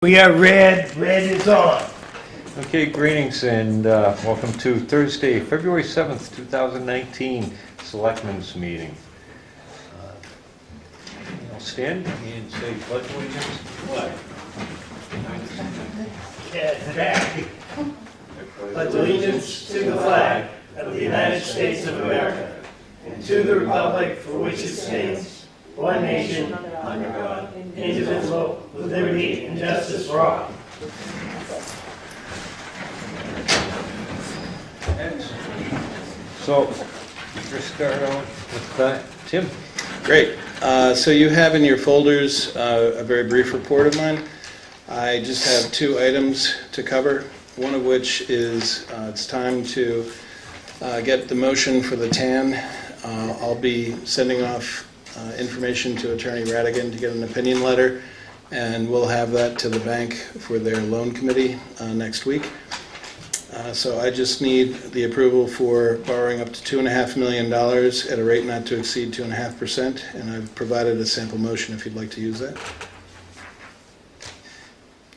We are red is on. Okay, greetings and welcome to Thursday, February 7th, 2019 Selectmen's Meeting. I'll stand and say pledge allegiance to the flag. Jack. Pledge allegiance to the flag of the United States of America and to the republic for which it stands, one nation, under God, indivisible, with liberty and justice for all. So, first start out with Tim. Great. So you have in your folders a very brief report of mine. I just have two items to cover, one of which is it's time to get the motion for the TAN. I'll be sending off information to Attorney Radigan to get an opinion letter, and we'll have that to the bank for their loan committee next week. So I just need the approval for borrowing up to $2.5 million at a rate not to exceed 2.5%, and I've provided a sample motion if you'd like to use that.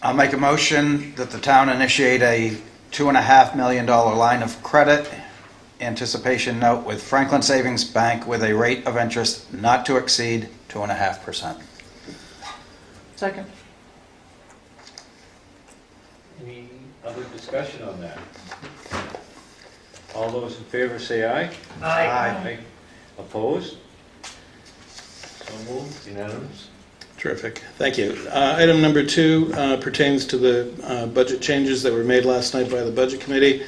I'll make a motion that the town initiate a $2.5 million line of credit anticipation note with Franklin Savings Bank with a rate of interest not to exceed 2.5%. Second. Any other discussion on that? All those in favor say aye. Aye. Opposed? So moved, unanimous. Terrific. Thank you. Item number two pertains to the budget changes that were made last night by the Budget Committee.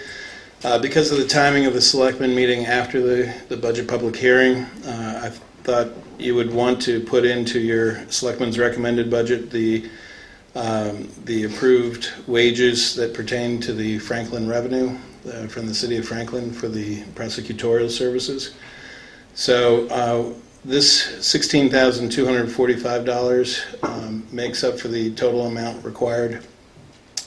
Because of the timing of the Selectmen meeting after the budget public hearing, I thought you would want to put into your Selectmen's recommended budget the approved wages that pertain to the Franklin revenue from the City of Franklin for the prosecutorial services. So this $16,245 makes up for the total amount required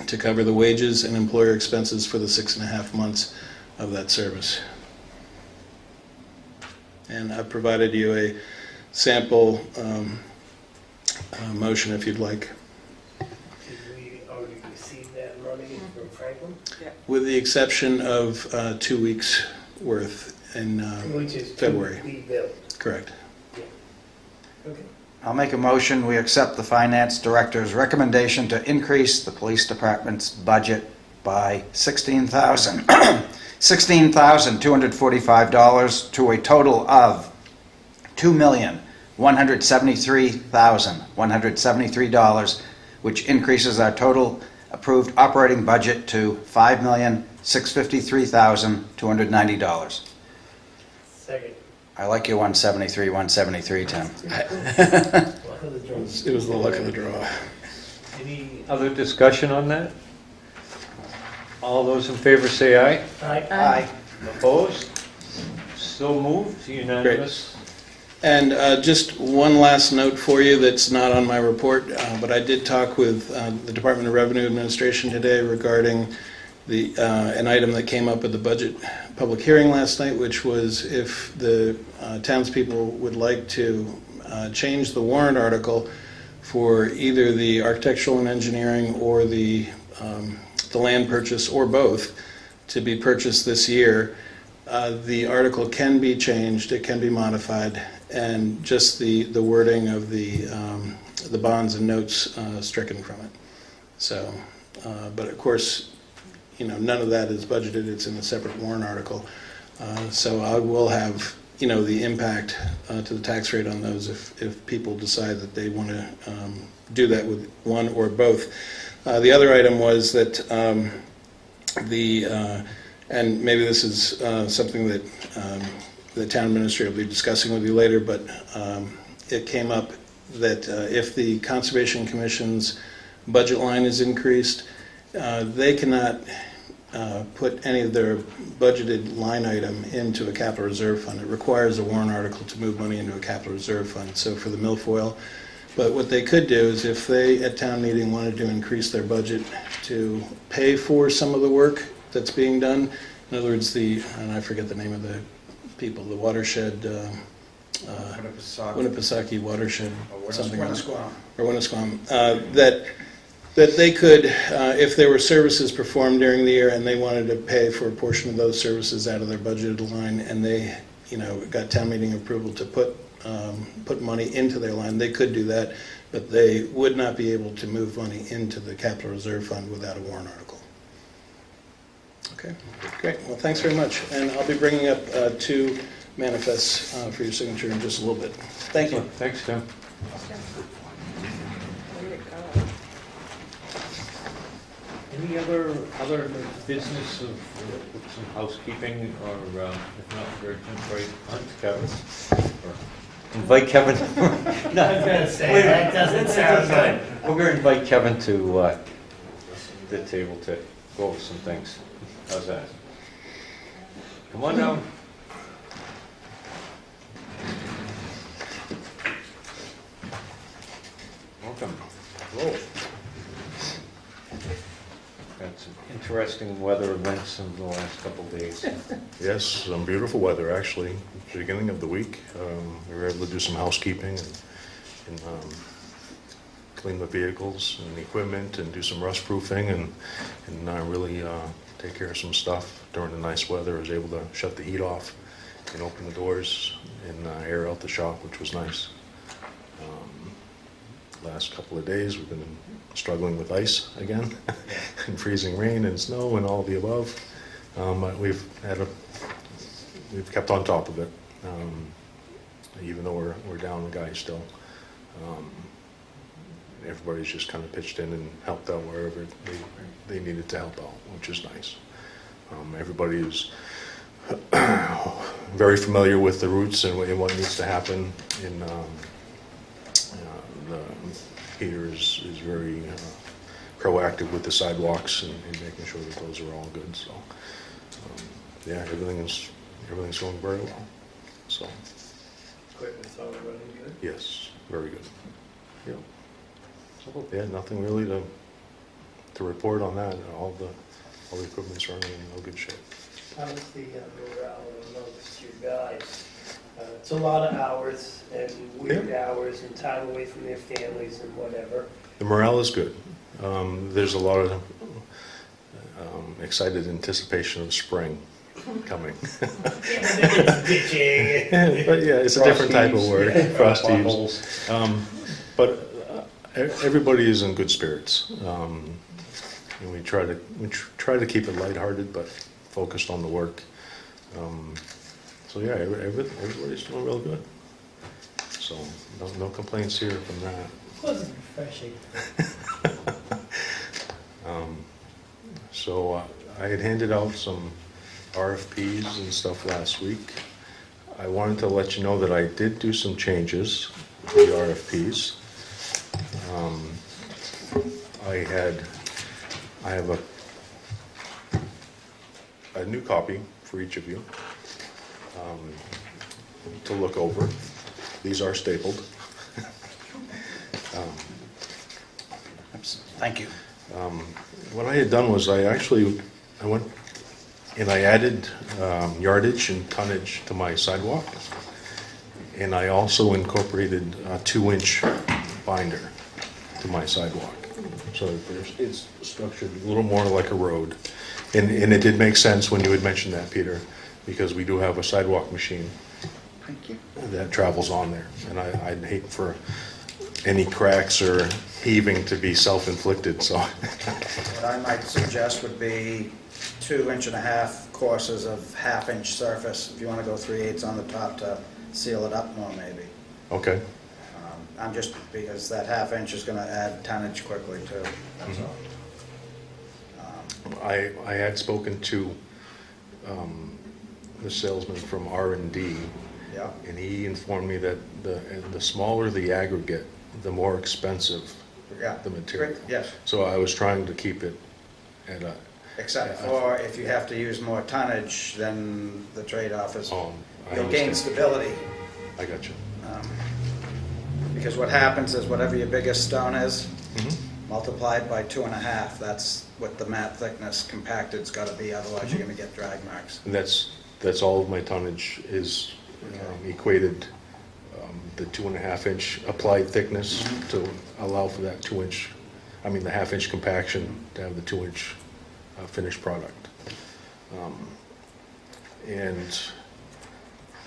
to cover the wages and employer expenses for the 6.5 months of that service. And I've provided you a sample motion if you'd like. Did we already receive that money from Franklin? With the exception of 2 weeks worth in Which is February. to be billed. Correct. Okay. I'll make a motion we accept the Finance Director's recommendation to increase the Police Department's budget by $16,245 to a total of $2,173,173, which increases our total approved operating budget to $5,653,290. Second. I like your 173, Tim. It was the luck of the draw. Any other discussion on that? All those in favor say aye. Aye. Opposed? So moved, unanimous. And just one last note for you that's not on my report, but I did talk with the Department of Revenue Administration today regarding an item that came up at the budget public hearing last night, which was if the townspeople would like to change the warrant article for either the architectural and engineering or the land purchase or both to be purchased this year, the article can be changed, it can be modified, and just the wording of the bonds and notes stricken from it. So, but of course, none of that is budgeted. It's in a separate warrant article. So I will have, the impact to the tax rate on those if people decide that they want to do that with one or both. The other item was that and maybe this is something that the town administrator will be discussing with you later, but it came up that if the Conservation Commission's budget line is increased, they cannot put any of their budgeted line item into a capital reserve fund. It requires a warrant article to move money into a capital reserve fund, so for the milfoil. But what they could do is if they, at town meeting, wanted to increase their budget to pay for some of the work that's being done, in other words, and I forget the name of the people, the watershed, Winnipesaukee watershed, something like that, or Winnisquam, that that they could, if there were services performed during the year and they wanted to pay for a portion of those services out of their budgeted line, and they, got town meeting approval to put money into their line, they could do that, but they would not be able to move money into the capital reserve fund without a warrant article. Okay, great. Well, thanks very much. And I'll be bringing up 2 manifests for your signature in just a little bit. Thank you. Thanks, Tim. Any other business of some housekeeping, or if not, we're invite Kevin? No, I was gonna say, that doesn't sound good. We're going to invite Kevin to the table to go over some things. How's that? Come on down. Welcome. Whoa. Got some interesting weather events in the last couple of days. Yes, some beautiful weather, actually. Beginning of the week, we were able to do some housekeeping and clean the vehicles and the equipment and do some rust proofing and really take care of some stuff during the nice weather. I was able to shut the heat off and open the doors and air out the shop, which was nice. Last couple of days we've been struggling with ice again and freezing rain and snow and all of the above. But we've kept on top of it, even though we're down a guy still. Everybody's just kind of pitched in and helped out wherever they needed to help out, which is nice. Everybody is very familiar with the routes and what needs to happen. Peter is very proactive with the sidewalks and making sure that those are all good. So yeah, everything's going very well. So Equipment's all running good. yes, very good. Yeah. So yeah, nothing really to report on that. All the equipment's running in real good shape. How's the morale amongst you guys? It's a lot of hours and weird hours and time away from their families and whatever. The morale is good. There's a lot of excited anticipation of spring coming. Ditching. But yeah, it's a different type of work. Frost heaves. But everybody is in good spirits. And we try to keep it lighthearted, but focused on the work. So yeah, everybody's doing real good. So no complaints here from that. It wasn't refreshing. So I had handed out some RFPs and stuff last week. I wanted to let you know that I did do some changes to the RFPs. I have a new copy for each of you to look over. These are stapled. Thank you. What I had done was I went and I added yardage and tonnage to my sidewalk, and I also incorporated a 2-inch binder to my sidewalk. So it's structured a little more like a road. And it did make sense when you had mentioned that, Peter, because we do have a sidewalk machine that travels on there. And I'd hate for any cracks or heaving to be self-inflicted, so. What I might suggest would be 2.5-inch courses of 1/2-inch surface, if you want to go 3/8 on the top to seal it up more maybe. Okay. I'm just, because that 1/2 inch is going to add tonnage quickly too, that's all. I had spoken to the salesman from R&D, Yeah. and he informed me that the smaller the aggregate, the more expensive Yeah. the material. Yes, So I was trying to keep it at a, except for if you have to use more tonnage, then the trade-off is I you'll gain understand. stability. I got you. Because what happens is whatever your biggest stone is, Mhm. multiplied by 2.5, that's what the mat thickness compacted's got to be, otherwise you're going to get drag marks. And that's all of my tonnage is equated, the 2.5-inch applied thickness to allow for that 2-inch the half-inch compaction to have the 2-inch finished product. And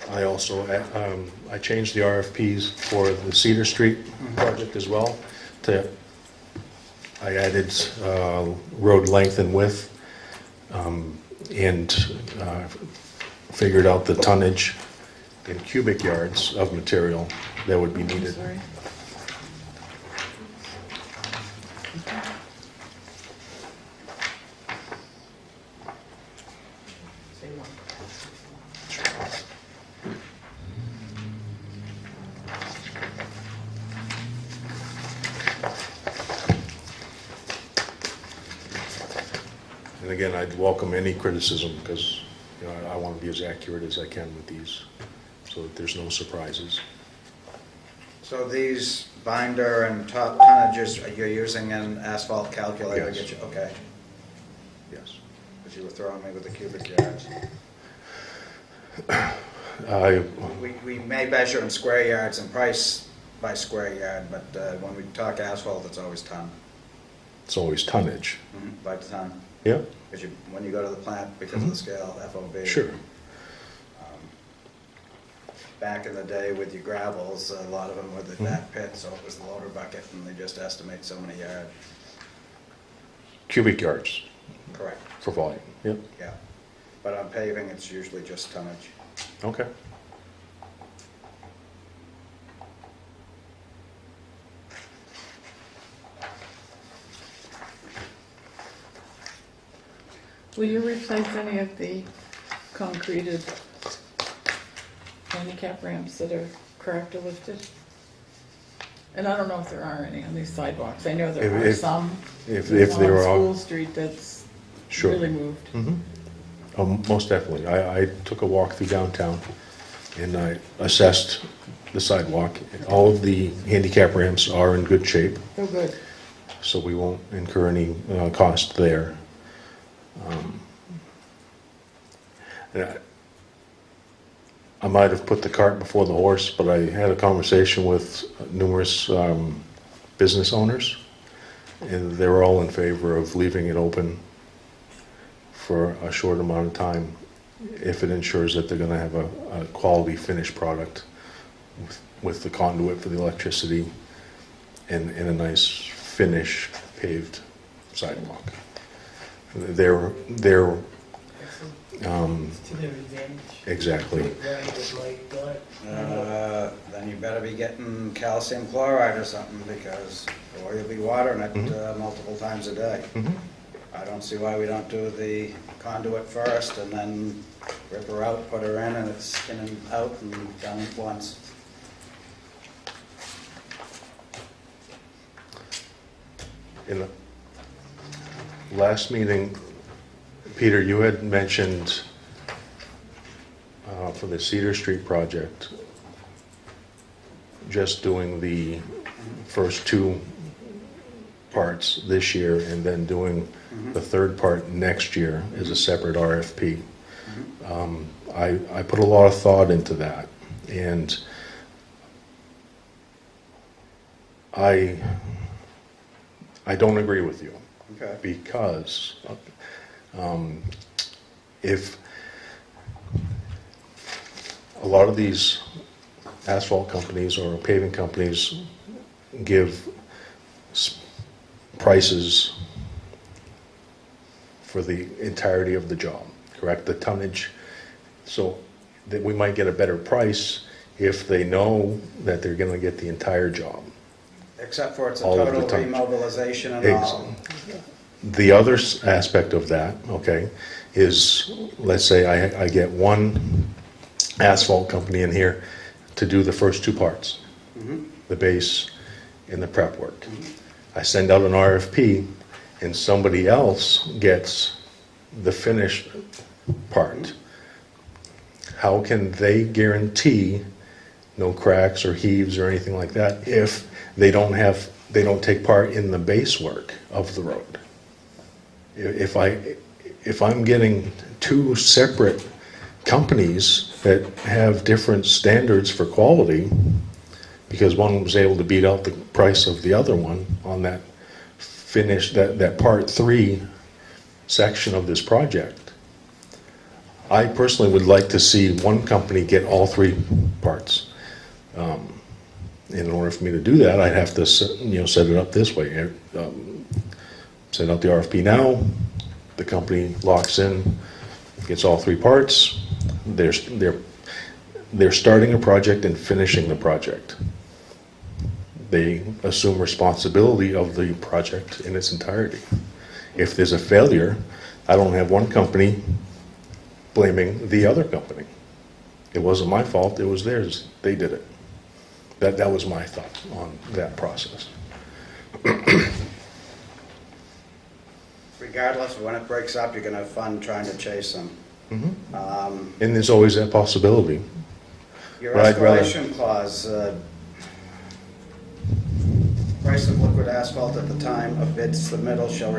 I also, I changed the RFPs for the Cedar Street project as well. I added road length and width, and figured out the tonnage in cubic yards of material that would be needed. Sorry. And again, I'd welcome any criticism, because I want to be as accurate as I can with these, so that there's no surprises. So these binder and top tonnages, you're using an asphalt calculator? Yes. Okay, Yes. because you were throwing me with the cubic yards. We may measure in square yards and price by square yard, but when we talk asphalt, it's always ton, It's always tonnage. by ton. Yeah, Because when you go to the plant, because of the scale, FOB. sure. Back in the day with your gravels, a lot of them were the back pit, so it was the loader bucket, and they just estimate so many yards. Cubic yards Correct, for volume. Yep. yeah. But on paving, it's usually just tonnage. Okay. Will you replace any of the concreted handicap ramps that are cracked or lifted? And I don't know if there are any on these sidewalks. I know there are If- some. If There's there one on are, School Street that's sure. really moved. Most definitely. I took a walk through downtown, and I assessed the sidewalk. All of the handicap ramps are in good shape, Oh, good. so we won't incur any cost there. And I might have put the cart before the horse, but I had a conversation with numerous business owners, and they were all in favor of leaving it open for a short amount of time if it ensures that they're going to have a quality finished product with the conduit for the electricity and a nice finish paved sidewalk. They're To their advantage. exactly. Right, it's like, Then you better be getting calcium chloride or something, because or you'll be watering it multiple times a day. I don't see why we don't do the conduit first and then rip her out, put her in, and it's in and out and done once. In the last meeting, Peter, you had mentioned for the Cedar Street project, just doing the first 2 parts this year and then doing the third part next year as a separate RFP. I put a lot of thought into that, and I don't agree with you. Okay. Because if a lot of these asphalt companies or paving companies give prices for the entirety of the job, correct? The tonnage, so that we might get a better price if they know that they're gonna get the entire job. Except for it's a All of the total tonnage. remobilization and all. The other aspect of that, okay, is, let's say I get one asphalt company in here to do the first 2 parts, the base and the prep work. I send out an RFP, and somebody else gets the finished part. How can they guarantee no cracks or heaves or anything like that if they don't take part in the base work of the road? If I'm getting 2 separate companies that have different standards for quality, because one was able to beat out the price of the other one on that finish that part 3 section of this project. I personally would like to see one company get all 3 parts. In order for me to do that, I'd have to set it up this way. Send out the RFP now, the company locks in, gets all 3 parts. They're starting a project and finishing the project. They assume responsibility of the project in its entirety. If there's a failure, I don't have one company blaming the other company. It wasn't my fault, it was theirs. They did it. That was my thought on that process. Regardless of when it breaks up, you're gonna have fun trying to chase them. And there's always that possibility. Your But I'd rather- escalation clause, price of liquid asphalt at the time of bid submittal shall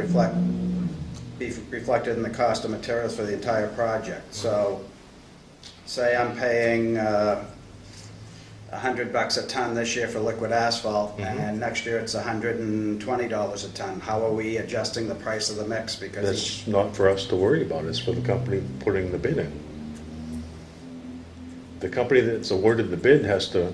be reflected in the cost of materials for the entire project. So, say I'm paying $100 a ton this year for liquid asphalt, and next year it's $120 a ton. How are we adjusting the price of the mix? Because That's not for us to worry about, it's for the company putting the bid in. The company that's awarded the bid has to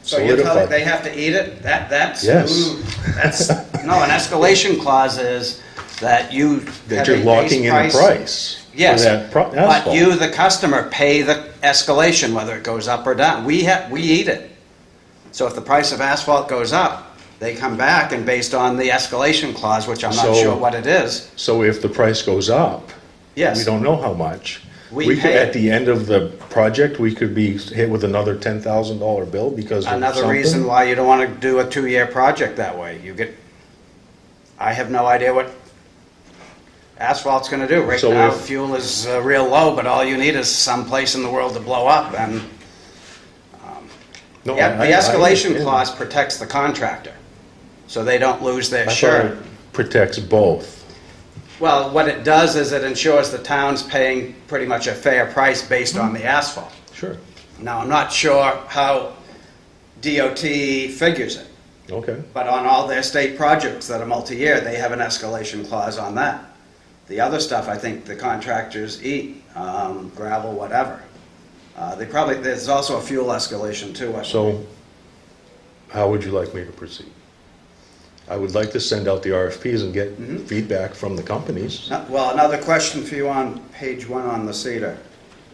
so you're telling solidify. they have to eat it? That's Yes. ooh, that's no. An escalation clause is that you That have you're a locking base in a price. price for Yes, that but asphalt. you, the customer, pay the escalation whether it goes up or down. We eat it. So if the price of asphalt goes up, they come back and based on the escalation clause, which I'm not So- sure what it is. So if the price goes up, Yes. we don't know how much. We could, pay at it. the end of the project, we could be hit with another $10,000 bill because of Another something. reason why you don't want to do a 2-year project that way. I have no idea what asphalt's going to do. Right So now, if- fuel is real low, but all you need is some place in the world to blow up. And No, yeah, I the escalation understand. clause protects the contractor, so they don't lose their I thought shirt. it protects both. Well, what it does is it ensures the town's paying pretty much a fair price based on the asphalt. Sure. Now, I'm not sure how DOT figures it, Okay. but on all their state projects that are multi-year, they have an escalation clause on that. The other stuff, I think the contractors eat, gravel, whatever. There's also a fuel escalation too. I believe. So how would you like me to proceed? I would like to send out the RFPs and get feedback from the companies. Well, another question for you on page 1 on the Cedar.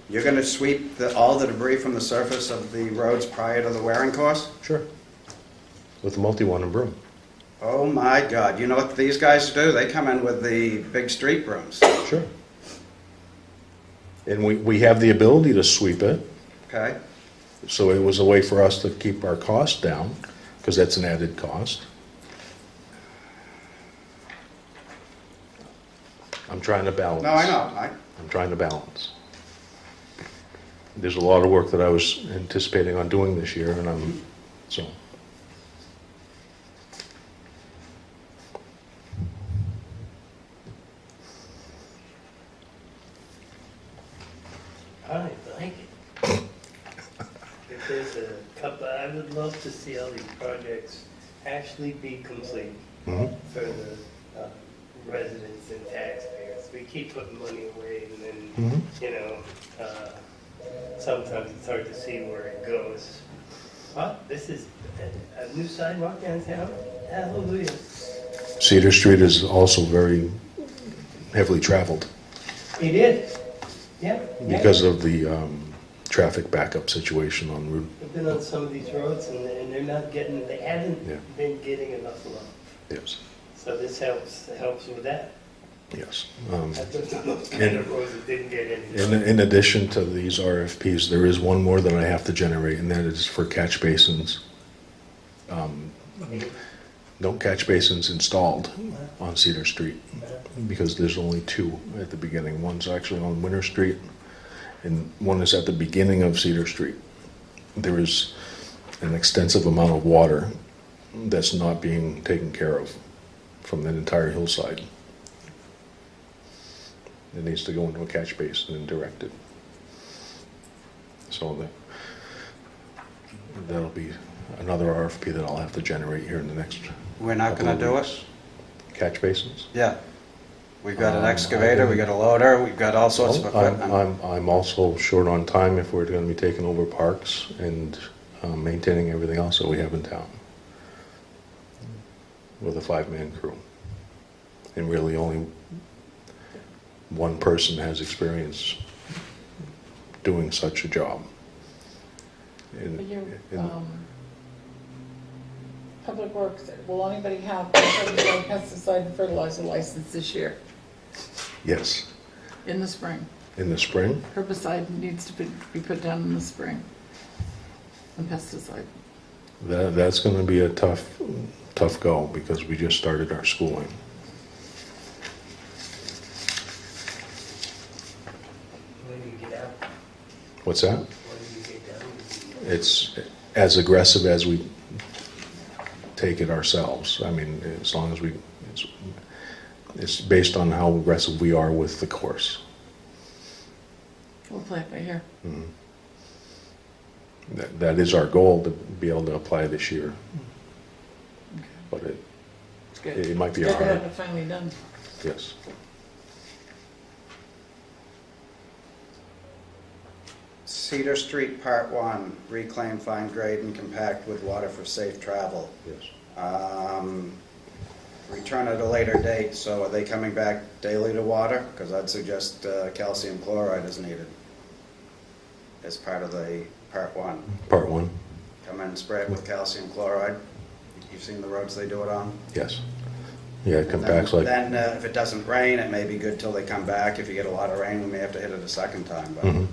You're going to sweep all the debris from the surface of the roads prior to the wearing course? Sure. With the multi-one and broom. Oh my God, you know what these guys do? They come in with the big street brooms, Sure. And we have the ability to sweep it, okay? so it was a way for us to keep our costs down, because that's an added cost. I'm trying to balance. No, I know, I'm trying to balance. There's a lot of work that I was anticipating on doing this year, and so. I like it. If there's a couple, I would love to see all these projects actually be complete Mhm. for the residents and taxpayers. We keep putting money away and Mhm. then, sometimes it's hard to see where it goes. Oh, this is a new sidewalk downtown? Hallelujah. Cedar Street is also very heavily traveled It is, yeah. because of the traffic backup situation on Route. I've been on some of these roads and they're not getting, they haven't Yeah. been getting enough love. Yes, So this helps with that. yes. I've been on those kind of roads that didn't get any love. In addition to these RFPs, there is one more that I have to generate, and that is for catch basins. No catch basins installed on Cedar Street, because there's only 2 at the beginning. One's actually on Winter Street, and one is at the beginning of Cedar Street. There is an extensive amount of water that's not being taken care of from that entire hillside. It needs to go into a catch basin and direct it. So that'll be another RFP that I'll have to generate here in the next. We're not couple going of to do weeks. it? Catch basins? Yeah. We've got an excavator, we've got a loader, we've got all sorts of equipment. I'm also short on time if we're gonna be taking over parks and maintaining everything else that we have in town with a 5-man crew. And really only one person has experience doing such a job. And- But your, and- Public Works, will anybody have a pesticide and fertilizer license this year, Yes, in the spring? in the spring, Herbicide needs to be put down in the spring, and pesticide. that's gonna be a tough go because we just started our schooling. When you get out, What's that? when you get down. It's as aggressive as we take it ourselves. I mean, as long as it's based on how aggressive we are with the course. We'll play it by ear. That is our goal, to be able to apply this year. Okay. But It's good. it might be It's good to have hard, it finally done. yes. Cedar Street, Part 1, reclaim, fine grade, and compact with water for safe travel. Yes. Return at a later date, so are they coming back daily to water? Because I'd suggest calcium chloride is needed as part of the Part 1. Part 1, Come in and spray it with calcium chloride. You've seen the roads they do it on? yes. Yeah, it compacts like, Then if it doesn't rain, it may be good till they come back. If you get a lot of rain, we may have to hit it a second time. But Mhm.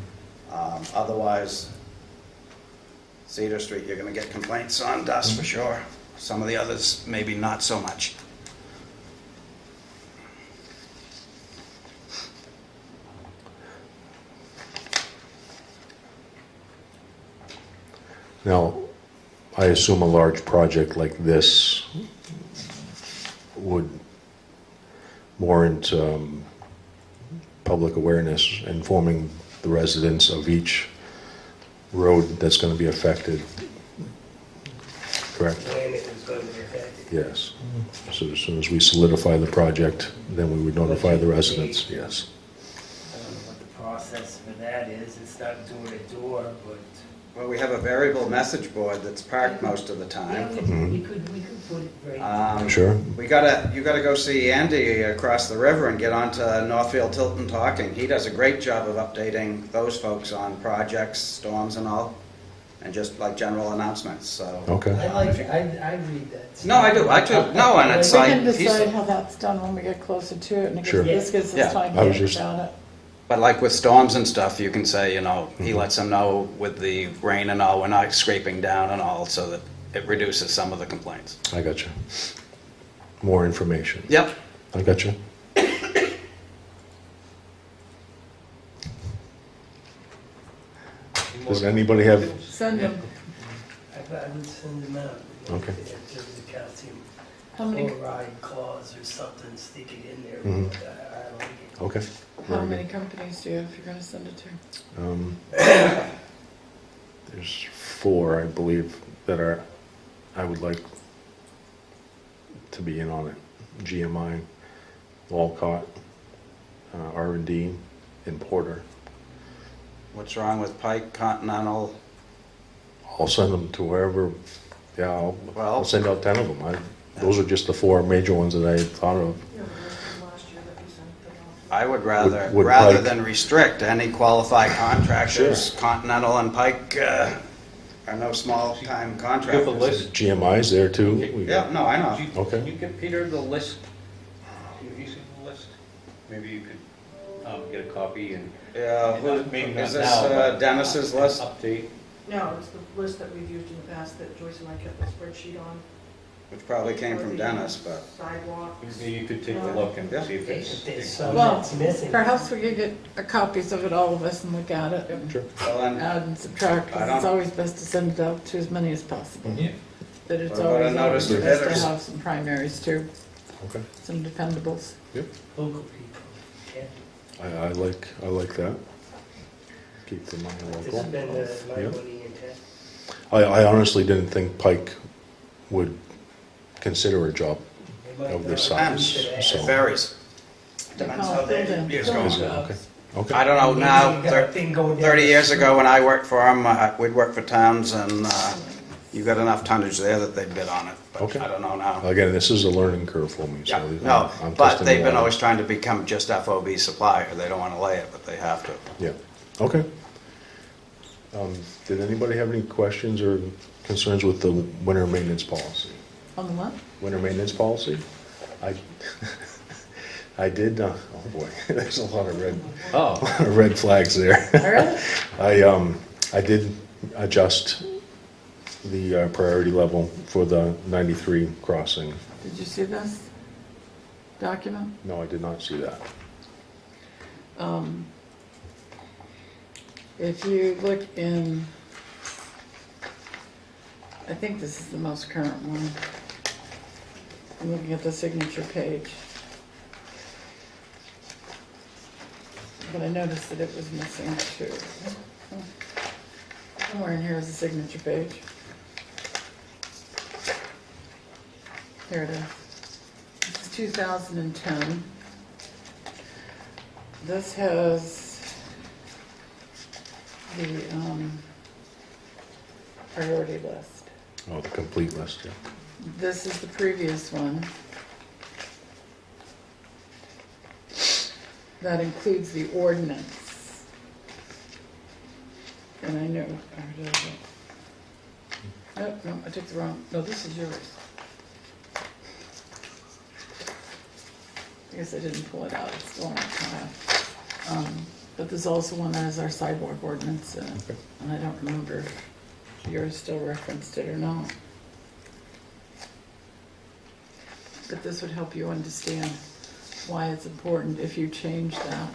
otherwise, Cedar Street, you're going to get complaints on dust for sure. Some of the others, maybe not so much. now, I assume a large project like this would warrant public awareness, informing the residents of each road that's going to be affected, correct? When it was going to be affected. Yes. So as soon as we solidify the project, then we would notify the residents, yes. I don't know what the process for that is. It's not door to door, but. Well, we have a variable message board that's parked most of the Yeah, time. we could put it right. Sure. You gotta go see Andy across the river and get onto Northfield Tilton Talking. He does a great job of updating those folks on projects, storms and all, and just like general announcements, so. Okay. I read that. No, I do, I too. No, and it's We like, can decide how that's done when we get closer to it, and it Sure. gives- this gives Yeah. us time I to was think just- about it. but like with storms and stuff, you can say, he lets them know with the rain and all, we're not scraping down and all, so that it reduces some of the complaints. I got you. More information. Yep. I got you. Does anybody have, Send them. I would send them out. Okay. If there was a calcium How many, chloride clause or something, stick it in there. Mhm. I like it. okay. how Very many good. companies do you have if you're gonna send it to? There's 4, I believe, that I would like to be in on it. GMI, Walcott, R&D, and Porter. What's wrong with Pike, Continental? I'll send them to wherever, yeah, I'll Well- send out 10 of them. Those are just the 4 major ones that I thought of. I would rather Would Pike- than restrict any qualified contractors, Continental and Pike are no small-time You have contractors. a list? GMI's there too. We Yeah, got- no, I know. Okay. Can you get Peter the list? Have you seen the list? Maybe you could get a copy and. Yeah, Maybe not is this now, but Dennis's list? Update. No, it's the list that we've used in the past that Joyce and I kept a spreadsheet on. Which probably came from Dennis, but. Sidewalks. Maybe you could take a look and see if If there's it's. some Well, that's missing. perhaps we could get copies of it, all of us, and look at it, and Sure. Well, then, add and subtract, 'cause I don't- it's always best to send it out to as many as possible. Yeah. But it's What about a always notice to best to bidders? have some primaries too, Okay. some dependables. Local people. Yeah. I like that. Keep the money To local. spend my Yeah. money in town. I honestly didn't think Pike would consider a job of this size, Depends. so. It varies. They Depends call how it they build-in. use Build-in goes. Okay, jobs. okay. I don't know now, Maybe you got a thing going down 30 the years street. ago when I worked for them, we'd work for towns and you got enough tonnage there that they'd bid on it. But Okay. I don't know now. Again, this is a learning curve for me, so. Yeah, no, I'm but testing they've the been water. always trying to become just FOB supplier. They don't want to lay it, but they have to. Yeah, okay. Did anybody have any questions or concerns with the winter maintenance policy? On the what? Winter maintenance policy? I, I did, oh boy, there's a lot of red flags there. All right. I did adjust the priority level for the 93 crossing. Did you see this document? No, I did not see that. If you look in, I think this is the most current one. I'm looking at the signature page. But I noticed that it was missing too. Somewhere in here is the signature page. Here it is. This is 2010. This has the priority list. Oh, the complete list, yeah. This is the previous one. That includes the ordinance. And I know, nope, no, I took the wrong, no, this is yours. I guess I didn't pull it out, it's still on my pile. But there's also one that has our sidewalk ordinance in it, Okay. and I don't remember if yours still referenced it or not. But this would help you understand why it's important if you change that.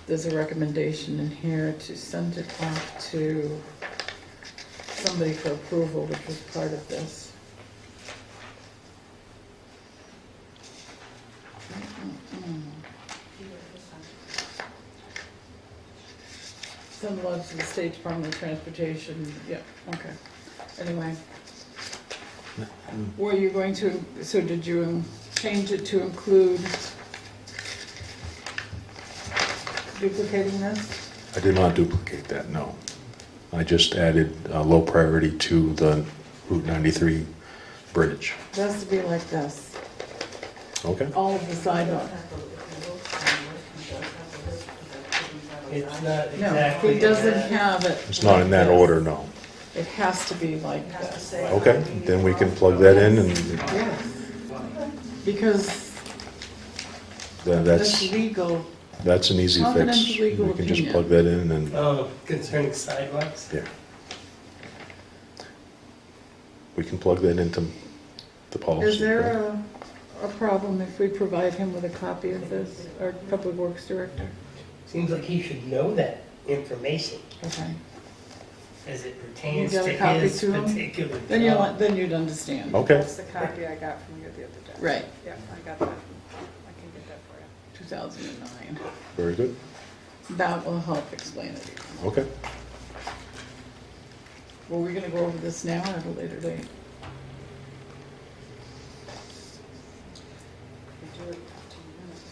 There's a recommendation in here to send it off to somebody for approval, which was part of this. Send love to the State Department of Transportation, yeah, okay. Anyway. Were you going to, so did you change it to include duplicating this? I did not duplicate that, no. I just added low priority to the Route 93 bridge. It has to be like this, Okay? all of the sidewalks. It's not No, exactly he doesn't that. have it. It's not in that like this. order, no. It has to be like this. Okay, then we can plug that in and Because then this that's, legal, that's an easy fix. Confidential legal We can just opinion. plug that in and, Oh, concerning sidewalks? yeah. We can plug that into the policy. is there a problem if we provide him with a copy of this, our Public Works Director? Seems like he should know that information Okay. as it pertains You got to a copy his to him? particular Then job. you'd understand. Okay, That's the copy I got from you the other day. Right, Yeah, I got that. I can get that for you. 2009. very good. That will help explain it. Okay. Were we gonna go over this now or at a later date? We do it in 15 minutes.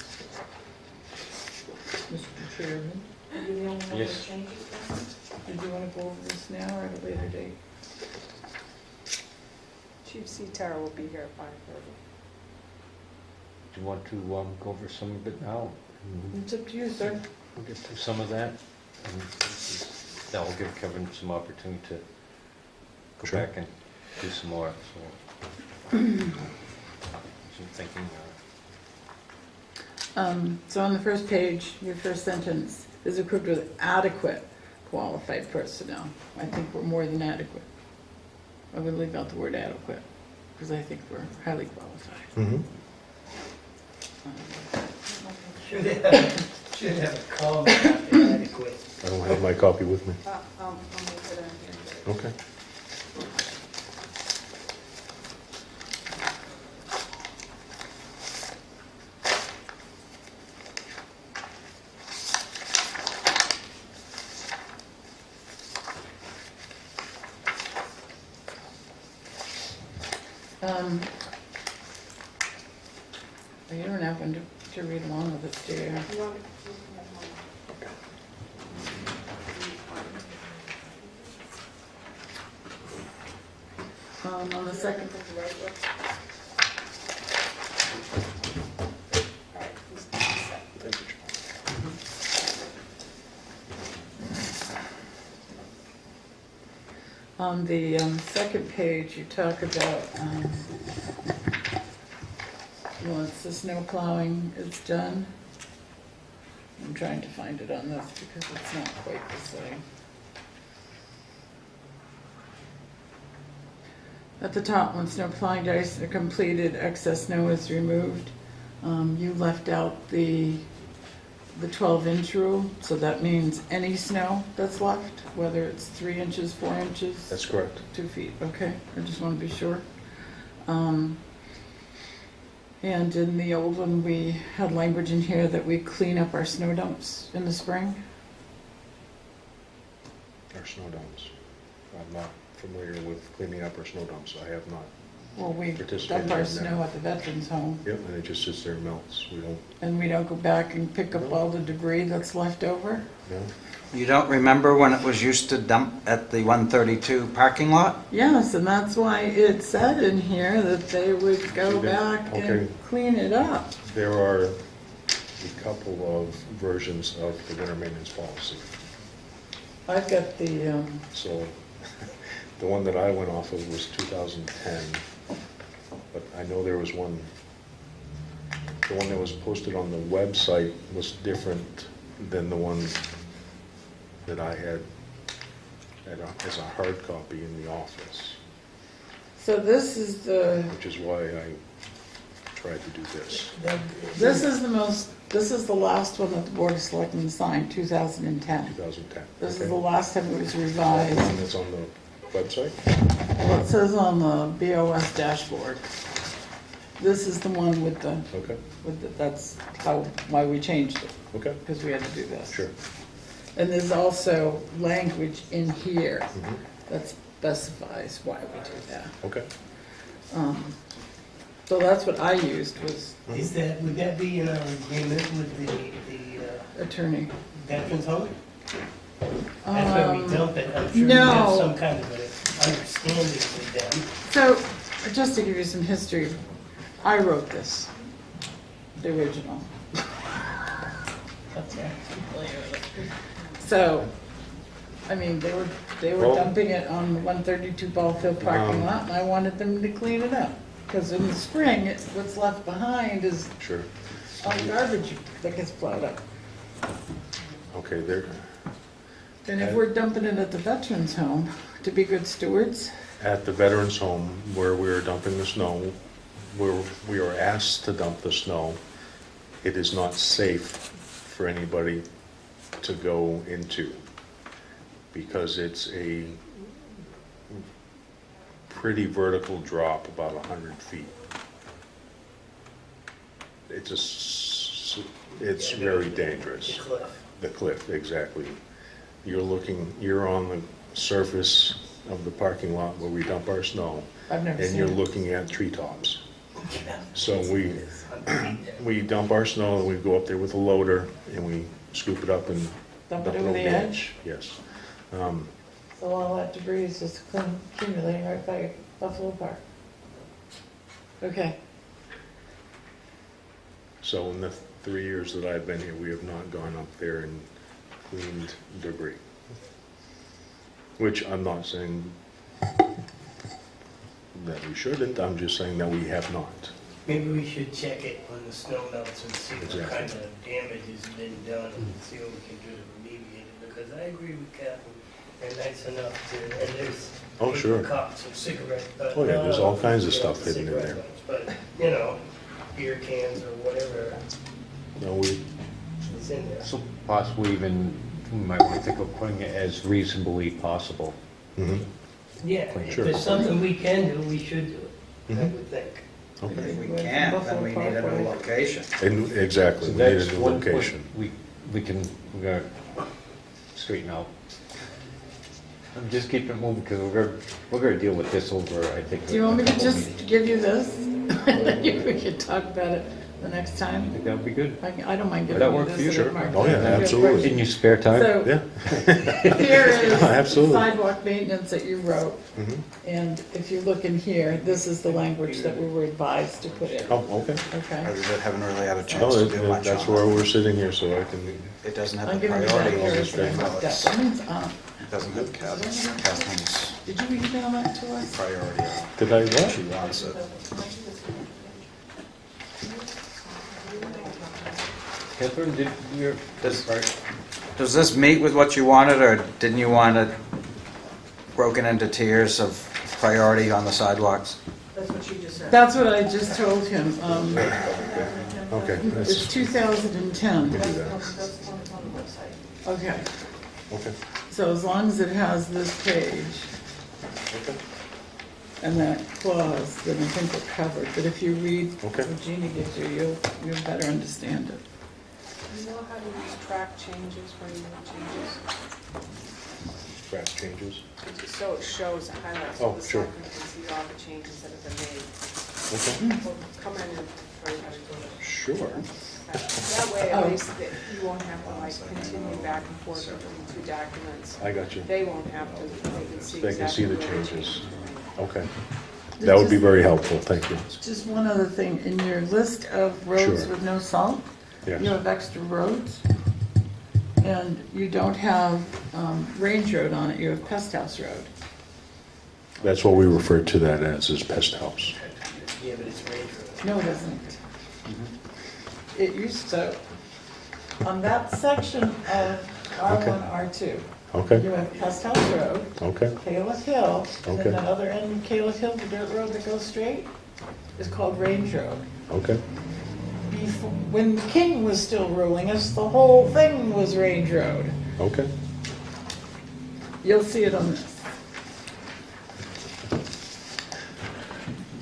Mr. Chairman, Are you the only one that Yes. changes that? did you wanna go over this now or at a later date? Chief Seatar will be here at 5:30. Do you want to go over some of it now? It's up to you, sir. We'll get through some of that. and That'll give Kevin some opportunity to go Sure. back and do some more, so. Some thinking. So on the first page, your first sentence, is equipped with adequate qualified personnel. I think we're more than adequate. I would leave out the word adequate, because I think we're highly qualified. Mhm. Should have a comment after adequate. I don't have my copy with me. I'll move it in here. Okay. don't have one to read along with us, do you? You want- On the second, Thank you, John. on the second page, you talk about, once the snow plowing is done. I'm trying to find it on this because it's not quite the same. At the top, when snow plowing days are completed, excess snow is removed. You left out the 12-inch rule, so that means any snow that's left, whether it's 3 inches, 4 inches, That's correct. 2 feet, okay, I just want to be sure. And in the old one, we had language in here that we clean up our snow dumps in the spring. Our snow dumps. I'm not familiar with cleaning up our snow dumps. I have not. Well, we Participated dump our in that. snow at the veterans home, Yep, and it just sits there and melts. We don't, and we don't go back and pick up No. all the debris that's left over. no. You don't remember when it was used to dump at the 132 parking lot? Yes, and that's why it said in here that they would go Okay. back and Okay. clean it up. There are a couple of versions of the winter maintenance policy. I've got the, So the one that I went off of was 2010, but I know there was one, the one that was posted on the website was different than the one that I had as a hard copy in the office, so this is the, which is why I tried to do this. this is the last one that the Board of Selectmen signed, 2010. 2010. This is Okay. the last time it was And revised. it's on the website? Well, it says on the BOS dashboard. This is the one with the, Okay, that's why we changed it, okay, because we had to do this. sure. And there's also language in here Mhm. that specifies why we do that. Okay. So that's what I used, was Is that, would that be in our agreement with the attorney. veterans home? That's where we dump it, I'm sure we no. have some kind of an understanding with them. So, just to give you some history, I wrote this, the original. Okay. So, I mean, they were Well- dumping it on the 132 ball field parking lot, and I wanted them to clean it up. Because in the spring, what's left behind is Sure. all the garbage that gets plowed up. Okay, there, And if we're dumping it at the veterans home, to be good stewards, at the veterans home where we're dumping the snow, where we are asked to dump the snow, it is not safe for anybody to go into because it's a pretty vertical drop, about 100 feet. It's very dangerous. The cliff. The cliff, exactly. You're on the surface of the parking lot where we dump our snow, I've never and seen you're it. looking at treetops. Yeah. So It's 100 feet there. we dump our snow, and we go up there with a loader, and we scoop it up and Dump it over the edge? Yes. So all that debris is just accumulating right by Buffalo Park. Okay, So in the 3 years that I've been here, we have not gone up there and cleaned debris. Which I'm not saying that we shouldn't, I'm just saying that we have not. Maybe we should check it when the snow melts and see what Exactly. kind of damage has been done and see what we can do to remediate it, because I agree with Captain, they're nice enough to, and there's Oh, sure. paper cups and cigarette butts. Oh, yeah, there's all kinds of you know, stuff hidden in there. cigarette butts, But, you know, beer cans or whatever No, we, is in there. So possibly even, we might want to think of putting it as reasonably possible. mhm, Yeah, if Sure. there's something we can do, we should do it, I Mhm. would think. okay. If we can't, then we need a new location. And exactly, So we need a that's new one point location. we can, we're gonna straighten out. And just keep it moving, because we're gonna deal with this over, I think. do you want me a to couple just meetings. give you this? We can talk about it the next time? think that would be good. I don't mind Would giving that you work this. for you? and Sure. Mark Oh, yeah, that. absolutely. In your spare time? So, Yeah. here is Absolutely. sidewalk maintenance that you wrote, Mhm. and if you look in here, this is the language that we were advised to put in, Oh, okay. okay? I haven't really had a No, chance to do much that's on where it. we're sitting here, so I can, It doesn't have I'm the giving you that priority here list. as I looked at. That means, It doesn't have Kathleen's did you email that to us? priority. did I what? She wants it. Catherine, did your, Does this meet with what you wanted, or didn't you want it broken into tiers of priority on the sidewalks? That's what she just said. That's what I just told him. Okay, It's that's, 2010. do that. That's the one that's on the website. Okay, Okay. so as long as it has this page Okay. and that clause, then I think we're covered. But if you read Okay. what Jeannie gives you, you'll better understand it. You know how to use track changes where you make changes? Track changes. So it shows highlights, Oh, so the sure. selectmen can see all the changes that have been made. Okay. We'll come in and show you how to do it. Sure. That way, Oh. at least, that you won't have to like continue back and forth between two documents. I got you. They won't have to, they can see They can see exactly the where the changes. are. Okay. That would be very helpful, thank you. Just one other thing, in your list of roads Sure. with no salt, you Yes. have extra roads, and you don't have Range Road on it, you have Pest House Road. That's what we refer to that as, is pest house. Yeah, but it's Range Road. No, it isn't. It used to. On that section of R1, R2, Okay, you have Pest House Road, okay, Caleb Hill, and then Okay. that other end of Caleb Hill, the dirt road that goes straight, is called Range Road. okay. Before, when King was still ruling us, the whole thing was Range Road. Okay, You'll see it on this.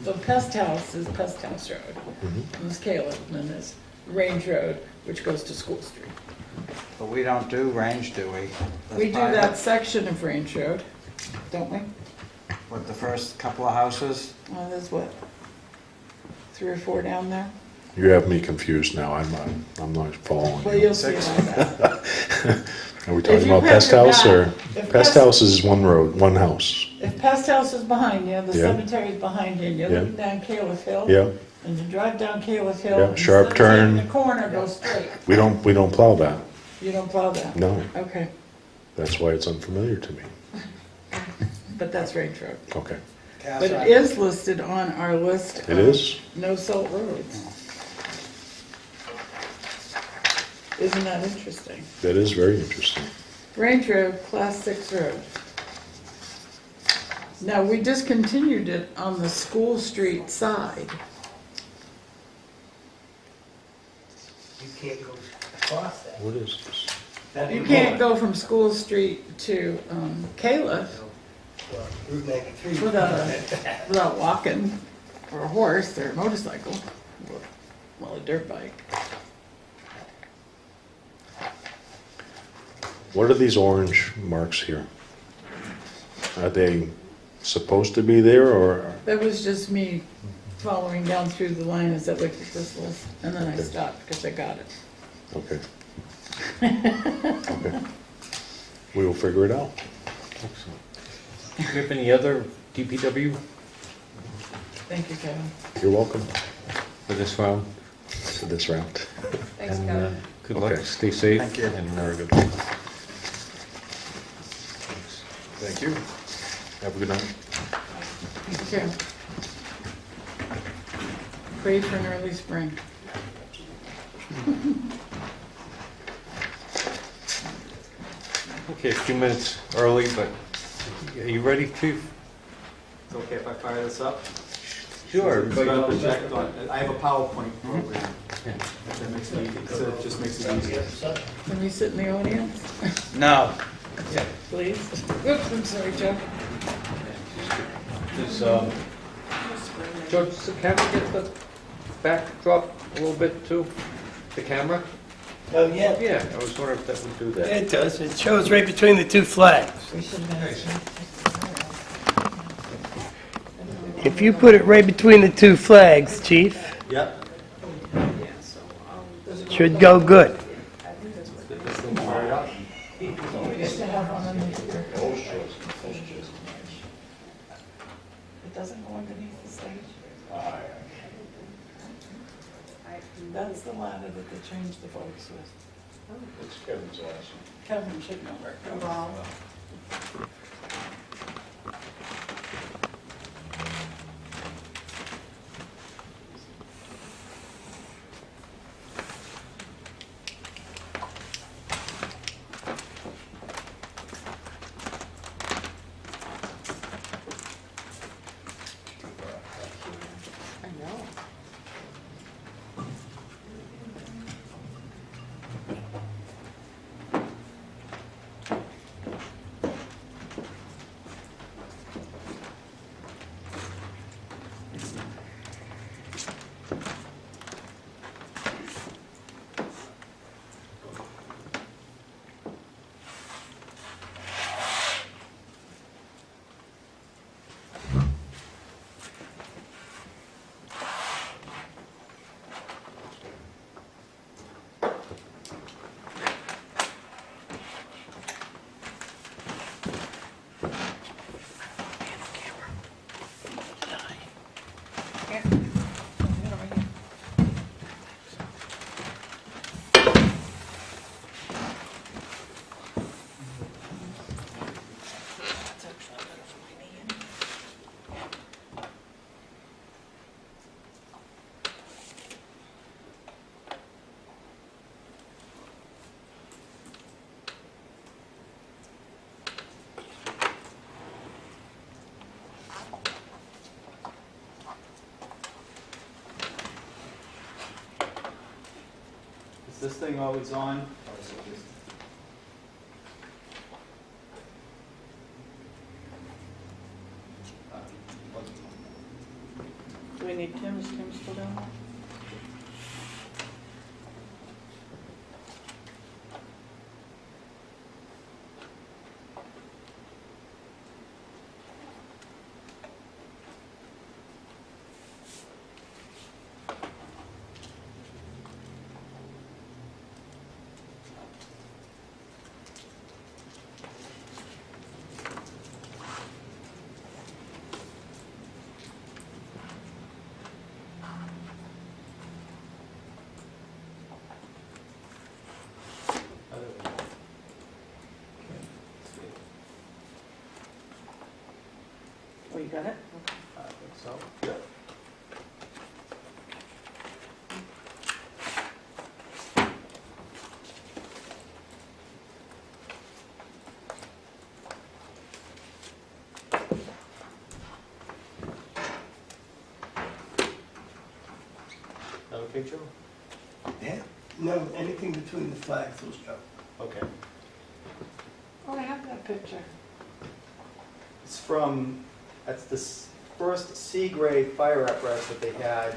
The Pest House is Pest House Road. Mhm. And there's Caleb, and then there's Range Road, which goes to School Street. But we don't do range, do we? That's We do private. that section of Range Road, don't we? With the first couple of houses? Well, there's what, 3 or 4 down there? you have me confused now, I'm not following Well, you. you'll see it on that. Are we If talking you about have pest your house, or? map, if Pest pest- house is one road, one house. If Pest House is behind you, the Yeah. cemetery's behind you, and you're Yeah. looking down Caleb Hill. Yeah, And you drive down Caleb Hill. Yeah, and sharp instead of taking turn. the corner, go straight. we don't plow that, You don't plow that? no. Okay, That's why it's unfamiliar to me. but that's Range Road. Okay. But it is listed on our list It of is? no salt roads. Isn't that interesting? That is very interesting. Range Road, Class 6 road. Now, we discontinued it on the School Street side. You can't go across that. What is this? Not You anymore. can't go from School Street to Caleb Well, Route 93. without walking, or a horse, or a motorcycle, or, well, a dirt bike. What are these orange marks here? Are they supposed to be there, or? That was just me following down through the line as I looked at this list, and then I stopped because I got it. Okay. Okay. We will figure it out. do you have any other DPW Thank you, Kevin. You're welcome for this round? for this round. Thanks, And, Kevin. good luck, Okay. stay safe. Thank you. And Very good. Thank you. Have a good night. Okay. Pray for an early spring. Okay, a few minutes early, but are you ready, Chief? It's okay if I fire this up? Sure. Spell check on- I have a PowerPoint program. That makes it easy, so it just makes it easier. Can we sit in the audience, No. please? Oops, I'm sorry, Joe. Does, George, does the camera get the backdrop a little bit too? The camera? Oh, yeah. Yeah, I was wondering if that would do that. It does. It shows right between the two flags. We should have. If you put it right between the two flags, Chief, Yep. Should go good. Get this thing fired up. We used to have one underneath here. It doesn't go underneath the stage. That's the ladder that they changed the folks with. It's Kevin's last. Kevin should know where it goes. Wow. I know. Is this thing always on? Or is it just? Do we need Tim? Is Tim still down there? Oh, you got it? I think so. Yep. Okay, Joe? Yeah, no, anything between the flags, those go. Okay. Oh, I have that picture. It's from, that's the first C-grade fire apparatus that they had.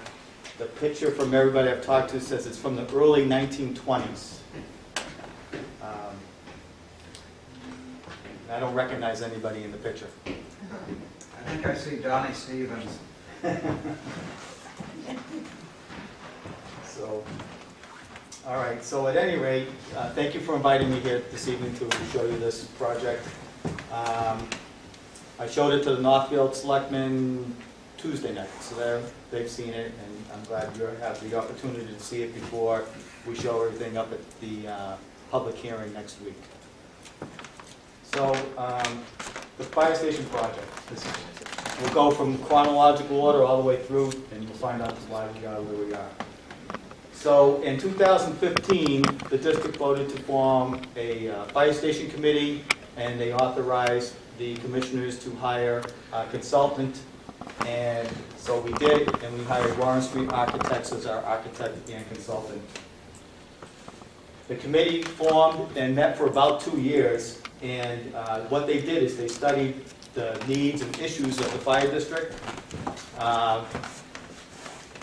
The picture from everybody I've talked to says it's from the early 1920s. I don't recognize anybody in the picture. I think I see Donnie Stevens. So, all right, so at any rate, thank you for inviting me here this evening to show you this project. I showed it to the Northfield Selectmen Tuesday night, so they've seen it, and I'm glad you have the opportunity to see it before we show everything up at the public hearing next week. So, the fire station project, we'll go from chronological order all the way through, and you'll find out why we are where we are. So in 2015, the district voted to form a fire station committee, and they authorized the commissioners to hire a consultant. And so we did, and we hired Warren Street Architects as our architect and consultant. The committee formed and met for about 2 years, and what they did is they studied the needs and issues of the fire district.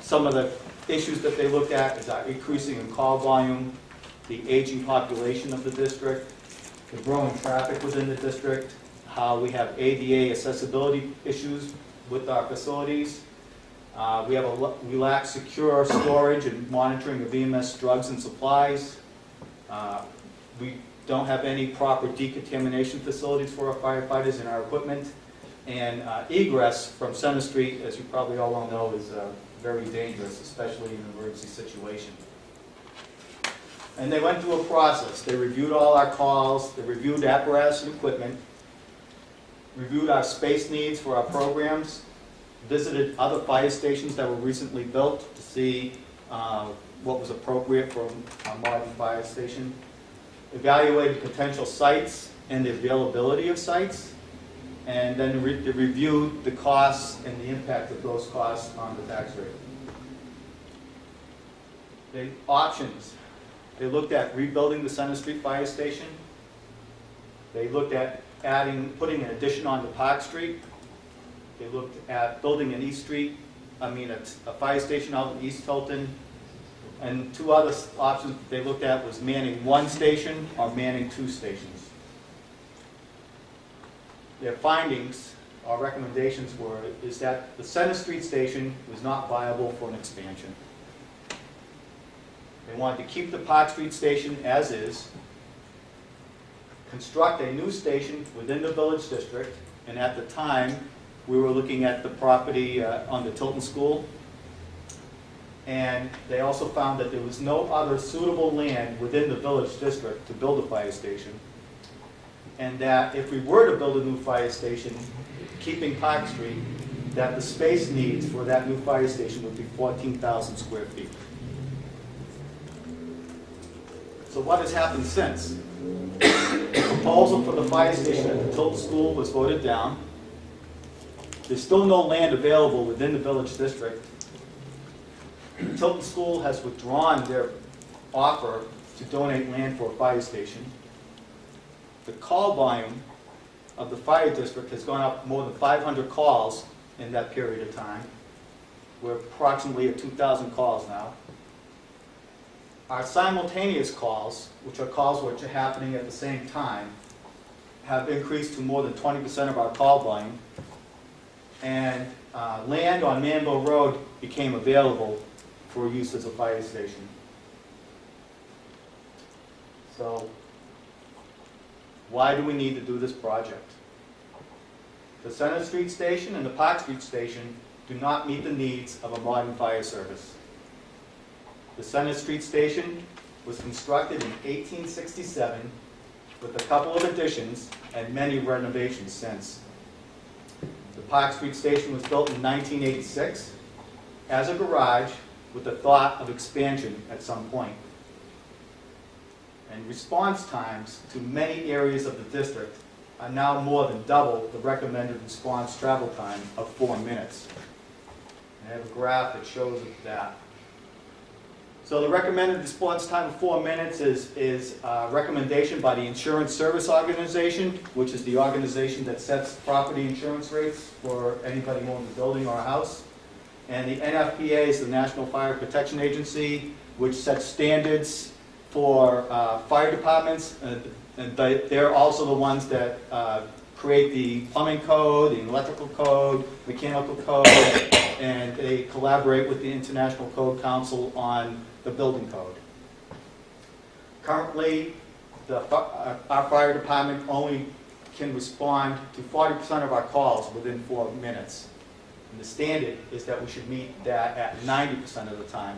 Some of the issues that they looked at is our increasing in call volume, the aging population of the district, the growing traffic within the district, how we have ADA accessibility issues with our facilities, We have we lack secure storage and monitoring of EMS drugs and supplies. We don't have any proper decontamination facilities for our firefighters and our equipment. And egress from Center Street, as you probably all well know, is very dangerous, especially in an emergency situation. And they went through a process. They reviewed all our calls, they reviewed apparatus and equipment, reviewed our space needs for our programs, visited other fire stations that were recently built to see what was appropriate for a modern fire station, evaluated potential sites and the availability of sites, and then they reviewed the costs and the impact of those costs on the tax rate. The options. They looked at rebuilding the Center Street Fire Station. They looked at putting an addition onto Park Street. They looked at building an a fire station out in East Tilton. And two other options they looked at was manning one station or manning two stations. Their findings or recommendations is that the Center Street Station was not viable for an expansion. They wanted to keep the Park Street Station as is, construct a new station within the Village District, and at the time, we were looking at the property on the Tilton School, and they also found that there was no other suitable land within the Village District to build a fire station, and that if we were to build a new fire station, keeping Park Street, that the space needs for that new fire station would be 14,000 square feet. So what has happened since? The proposal for the fire station at the Tilton School was voted down. There's still no land available within the Village District. The Tilton School has withdrawn their offer to donate land for a fire station. The call volume of the fire district has gone up more than 500 calls in that period of time. We're approximately at 2,000 calls now. Our simultaneous calls, which are calls which are happening at the same time, have increased to more than 20% of our call volume. And land on Manville Road became available for use as a fire station. So, why do we need to do this project? The Center Street Station and the Park Street Station do not meet the needs of a modern fire service. The Center Street Station was constructed in 1867 with a couple of additions and many renovations since. The Park Street Station was built in 1986 as a garage with the thought of expansion at some point. And response times to many areas of the district are now more than double the recommended response travel time of 4 minutes. And I have a graph that shows that. So the recommended response time of 4 minutes is a recommendation by the Insurance Service Organization, which is the organization that sets property insurance rates for anybody who owns a building or a house. And the NFPA is the National Fire Protection Agency, which sets standards for fire departments, and they're also the ones that create the plumbing code, the electrical code, mechanical code, and they collaborate with the International Code Council on the building code. Currently, our fire department only can respond to 40% of our calls within 4 minutes. And the standard is that we should meet that at 90% of the time.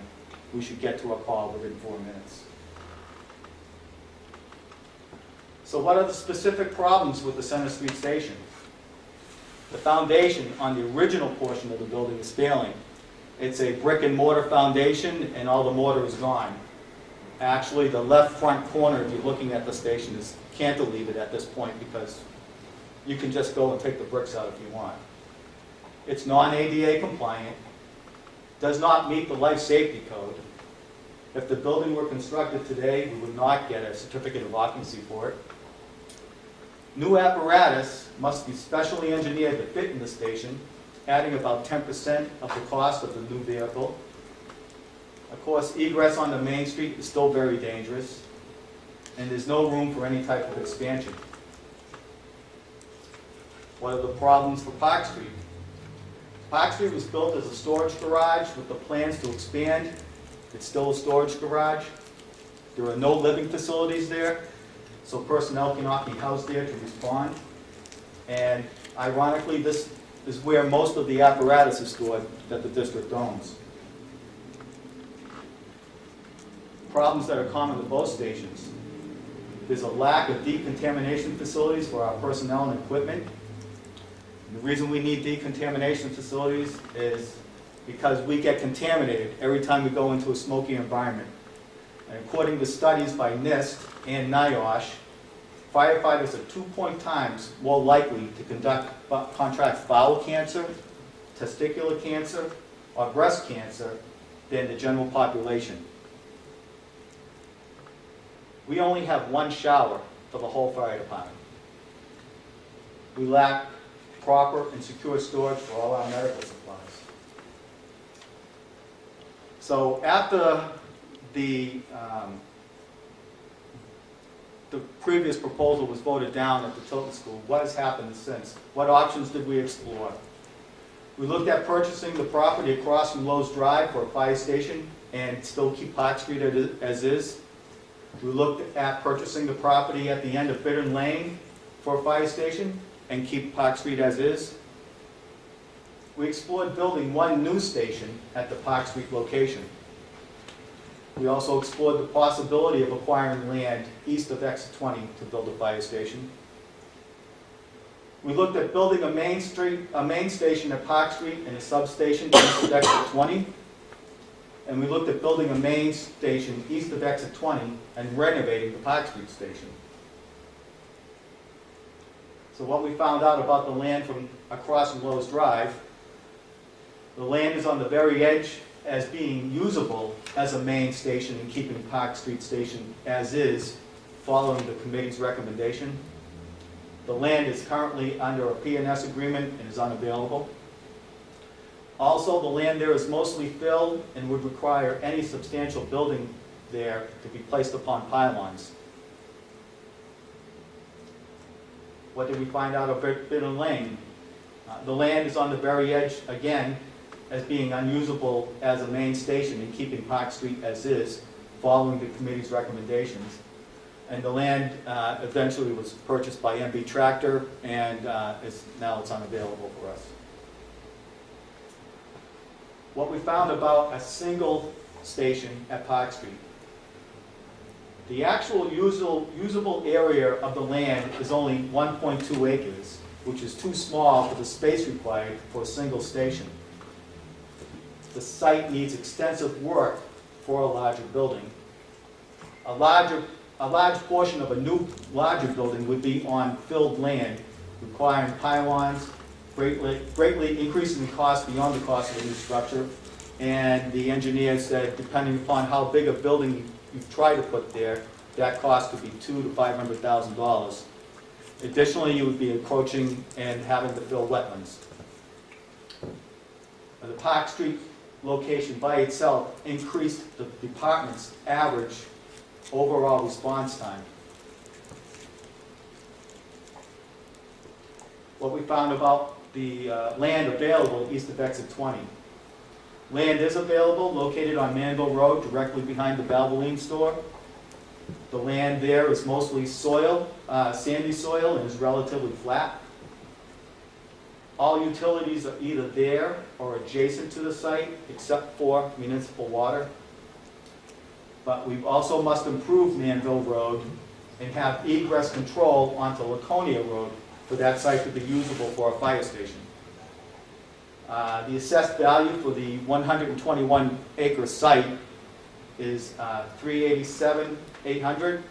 We should get to a call within 4 minutes. So what are the specific problems with the Center Street Station? The foundation on the original portion of the building is failing. It's a brick and mortar foundation and all the mortar is gone. Actually, the left front corner, if you're looking at the station, is cantilevered at this point because you can just go and take the bricks out if you want. It's non-ADA compliant, does not meet the life safety code. If the building were constructed today, we would not get a certificate of occupancy for it. New apparatus must be specially engineered to fit in the station, adding about 10% of the cost of the new vehicle. Of course, egress on the main street is still very dangerous, and there's no room for any type of expansion. What are the problems for Park Street? Park Street was built as a storage garage with the plans to expand. It's still a storage garage. There are no living facilities there, so personnel cannot be housed there to respond. And ironically, this is where most of the apparatus is stored that the district owns. Problems that are common to both stations. There's a lack of decontamination facilities for our personnel and equipment. The reason we need decontamination facilities is because we get contaminated every time we go into a smoky environment. And according to studies by NIST and NIOSH, firefighters are 2 times more likely to contract bowel cancer, testicular cancer, or breast cancer than the general population. We only have one shower for the whole fire department. We lack proper and secure storage for all our medical supplies. So after the previous proposal was voted down at the Tilton School, what has happened since? What options did we explore? We looked at purchasing the property across from Lowe's Drive for a fire station and still keep Park Street as is. We looked at purchasing the property at the end of Bittern Lane for a fire station and keep Park Street as is. We explored building one new station at the Park Street location. We also explored the possibility of acquiring land east of exit 20 to build a fire station. We looked at building a main station at Park Street and a substation east of exit 20. And we looked at building a main station east of exit 20 and renovating the Park Street station. So what we found out about the land from across from Lowe's Drive, the land is on the very edge as being usable as a main station and keeping Park Street Station as is, following the committee's recommendation. The land is currently under a P&S agreement and is unavailable. Also, the land there is mostly filled and would require any substantial building there to be placed upon pylons. What did we find out of Bittern Lane? The land is on the very edge, again, as being unusable as a main station and keeping Park Street as is, following the committee's recommendations. And the land eventually was purchased by MB Tractor, and now it's unavailable for us. What we found about a single station at Park Street. The actual usable area of the land is only 1.2 acres, which is too small for the space required for a single station. The site needs extensive work for a larger building. A large portion of a new larger building would be on filled land, requiring pylons, greatly increasing the cost beyond the cost of the new structure. And the engineer said, depending upon how big a building you try to put there, that cost could be $200,000 to $500,000. Additionally, you would be encroaching and having to fill wetlands. The Park Street location by itself increased the department's average overall response time. What we found about the land available east of exit 20. Land is available, located on Manville Road, directly behind the Valvoline store. The land there is mostly soil, sandy soil, and is relatively flat. All utilities are either there or adjacent to the site, except for municipal water. But we also must improve Manville Road and have egress control onto Laconia Road for that site to be usable for a fire station. The assessed value for the 121-acre site is $387,800,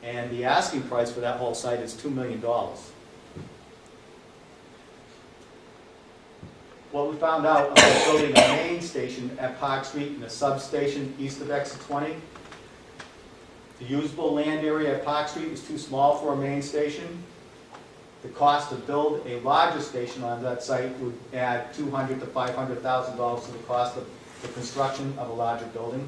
and the asking price for that whole site is $2 million. What we found out about building a main station at Park Street and a substation east of exit 20, the usable land area at Park Street is too small for a main station. The cost to build a larger station on that site would add $200,000 to $500,000 to the cost of the construction of a larger building.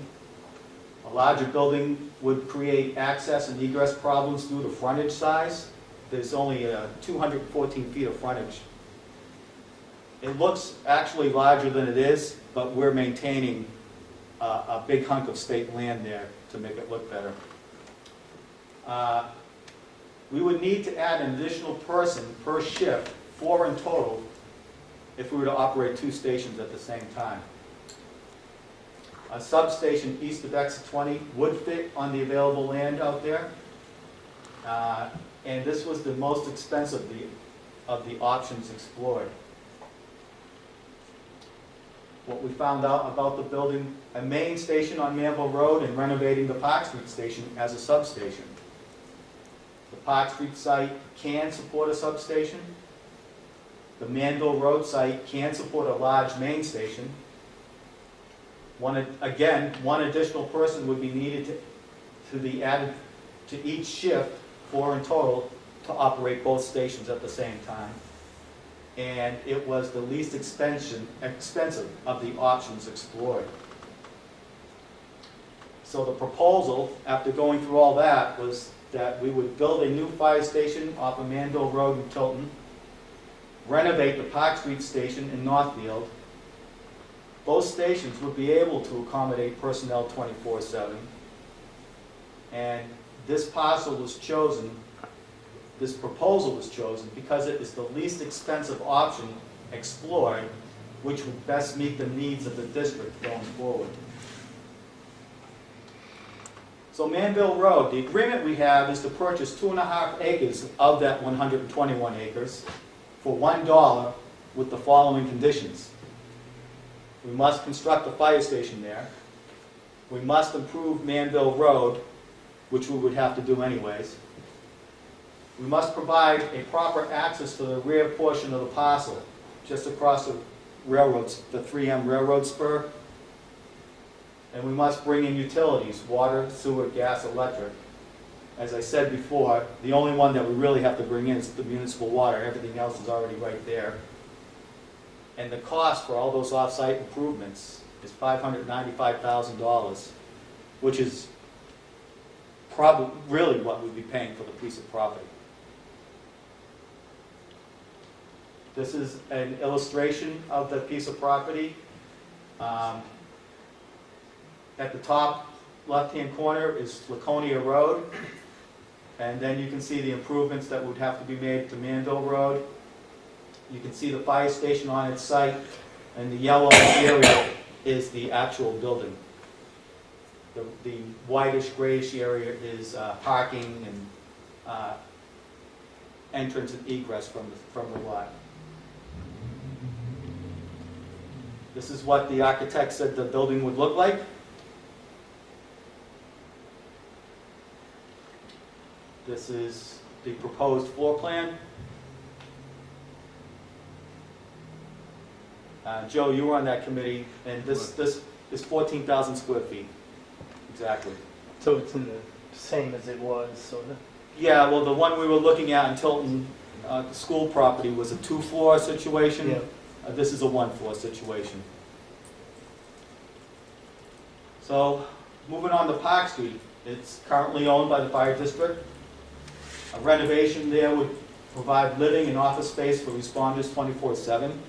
A larger building would create access and egress problems due to frontage size. There's only 214 feet of frontage. It looks actually larger than it is, but we're maintaining a big hunk of state land there to make it look better. We would need to add an additional person per shift, 4 in total, if we were to operate 2 stations at the same time. A substation east of exit 20 would fit on the available land out there. And this was the most expensive of the options explored. What we found out about the building a main station on Manville Road and renovating the Park Street station as a substation. The Park Street site can support a substation. The Manville Road site can support a large main station. One additional person would be needed to be added to each shift, 4 in total, to operate both stations at the same time. And it was the least expensive of the options explored. So the proposal, after going through all that, was that we would build a new fire station off of Manville Road in Tilton, renovate the Park Street station in Northfield. Both stations would be able to accommodate personnel 24/7. And this parcel was chosen, this proposal was chosen because it is the least expensive option explored, which would best meet the needs of the district going forward. So Manville Road, the agreement we have is to purchase 2.5 acres of that 121 acres for $1 with the following conditions. We must construct a fire station there. We must improve Manville Road, which we would have to do anyways. We must provide a proper access to the rear portion of the parcel, just across the railroads, the 3M railroad spur. And we must bring in utilities, water, sewer, gas, electric. As I said before, the only one that we really have to bring in is the municipal water. Everything else is already right there. And the cost for all those off-site improvements is $595,000, which is probably really what we'd be paying for the piece of property. This is an illustration of the piece of property. At the top left-hand corner is Laconia Road, and then you can see the improvements that would have to be made to Manville Road. You can see the fire station on its site, and the yellow area is the actual building. The whitish, grayish area is parking and entrance and egress from the lot. This is what the architect said the building would look like. This is the proposed floor plan. Joe, you were on that committee, and this is 14,000 square feet. Exactly. So it's in the same as it was, sort of? Yeah, well, the one we were looking at in Tilton, the school property, was a 2-floor situation. Yeah. This is a 1-floor situation. So, moving on to Park Street, it's currently owned by the fire district. A renovation there would provide living and office space for responders 24/7.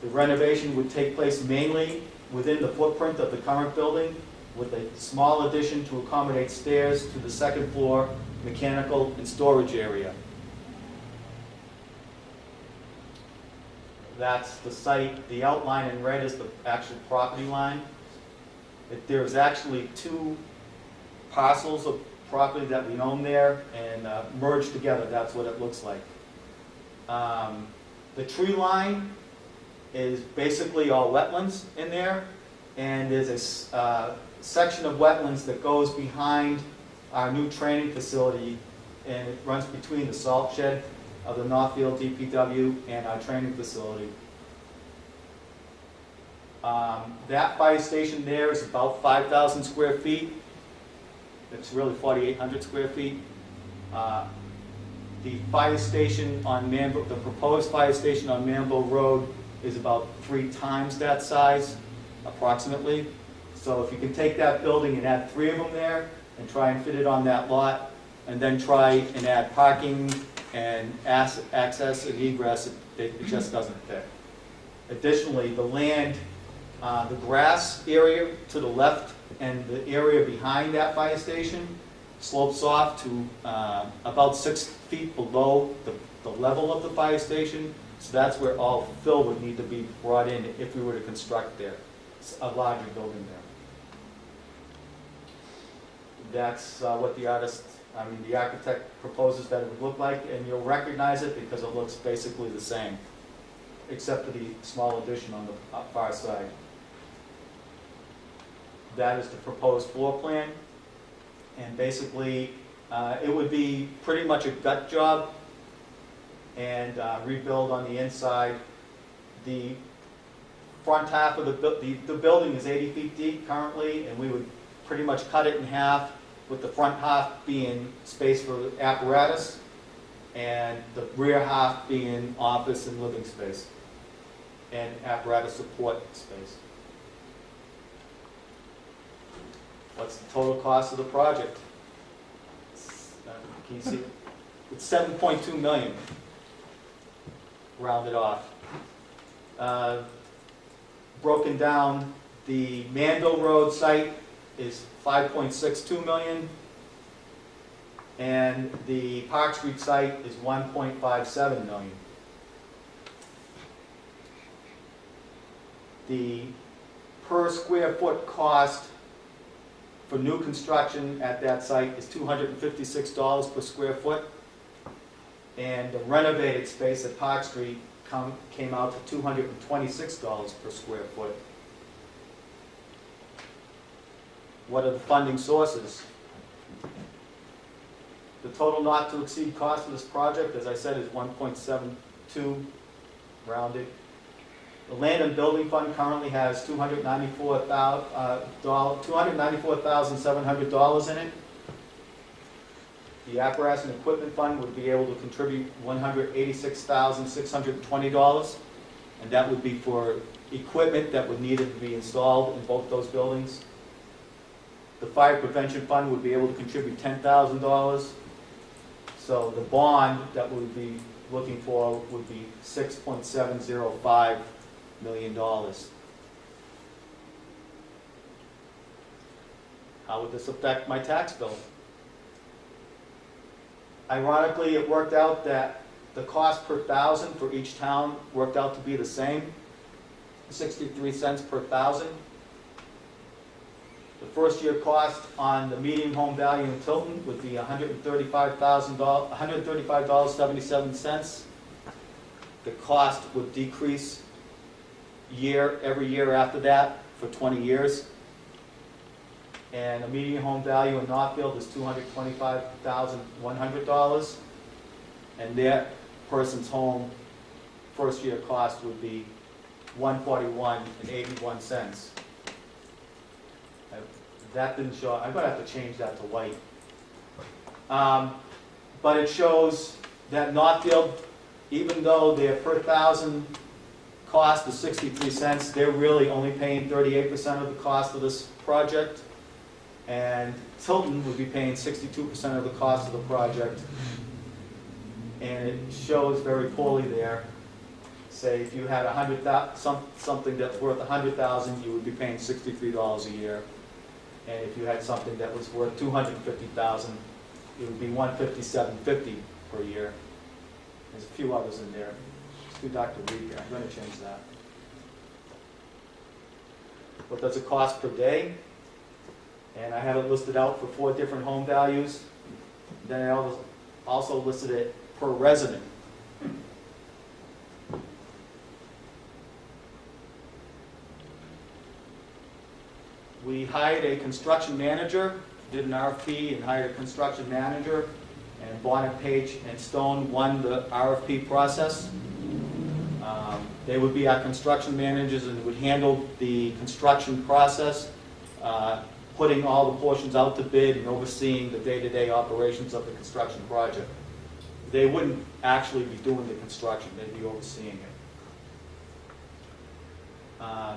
The renovation would take place mainly within the footprint of the current building, with a small addition to accommodate stairs to the 2nd floor, mechanical and storage area. That's the site. The outline in red is the actual property line. There's actually 2 parcels of property that we own there, and merged together, that's what it looks like. The tree line is basically all wetlands in there, and there's a section of wetlands that goes behind our new training facility, and it runs between the salt shed of the Northfield DPW and our training facility. That fire station there is about 5,000 square feet. It's really 4,800 square feet. The fire station on Manville, the proposed fire station on Manville Road, is about 3 times that size, approximately. So if you can take that building and add 3 of them there, and try and fit it on that lot, and then try and add parking and access and egress, It just doesn't fit. Additionally, the land, the grass area to the left and the area behind that fire station slopes off to about 6 feet below the level of the fire station. So that's where all fill would need to be brought in if we were to construct there, a larger building there. That's what the architect proposes that it would look like, and you'll recognize it because it looks basically the same, except for the small addition on the far side. That is the proposed floor plan, and basically it would be pretty much a gut job and rebuild on the inside. The front half of the building is 80 feet deep currently, and we would pretty much cut it in half, with the front half being space for apparatus and the rear half being office and living space and apparatus support space. What's the total cost of the project? Can you see? It's $7.2 million, rounded off. Broken down, the Manville Road site is $5.62 million, and the Park Street site is $1.57 million. The per square foot cost for new construction at that site is $256 per square foot, and the renovated space at Park Street came out to $226 per square foot. What are the funding sources? The total not to exceed cost of this project, as I said, is $1.72 rounded. The Land and Building Fund currently has $294,700 in it. The Apparatus and Equipment Fund would be able to contribute $186,620, and that would be for equipment that would need to be installed in both those buildings. The Fire Prevention Fund would be able to contribute $10,000. So the bond that we would be looking for would be $6.705 million. How would this affect my tax bill? Ironically, it worked out that the cost per thousand for each town worked out to be the same, 63 cents per thousand. The first year cost on the median home value in Tilton would be $135.77. The cost would decrease every year after that for 20 years. And a median home value in Northfield is $225,100. And that person's home first year cost would be $141.81. That didn't show. I'm going to have to change that to white. But it shows that Northfield, even though their per thousand cost is 63 cents, they're really only paying 38% of the cost of this project. And Tilton would be paying 62% of the cost of the project. And it shows very poorly there. Say if you had something that's worth $100,000, you would be paying $63 a year. And if you had something that was worth $250,000, it would be $157.50 per year. There's a few others in there. It's too dark to read here. I'm going to change that. What does it cost per day? And I have it listed out for 4 different home values. Then I also listed it per resident. We hired a construction manager, did an RFP and hired a construction manager, and Bonnet, Page, and Stone won the RFP process. They would be our construction managers and would handle the construction process, putting all the portions out to bid and overseeing the day-to-day operations of the construction project. They wouldn't actually be doing the construction, they'd be overseeing it.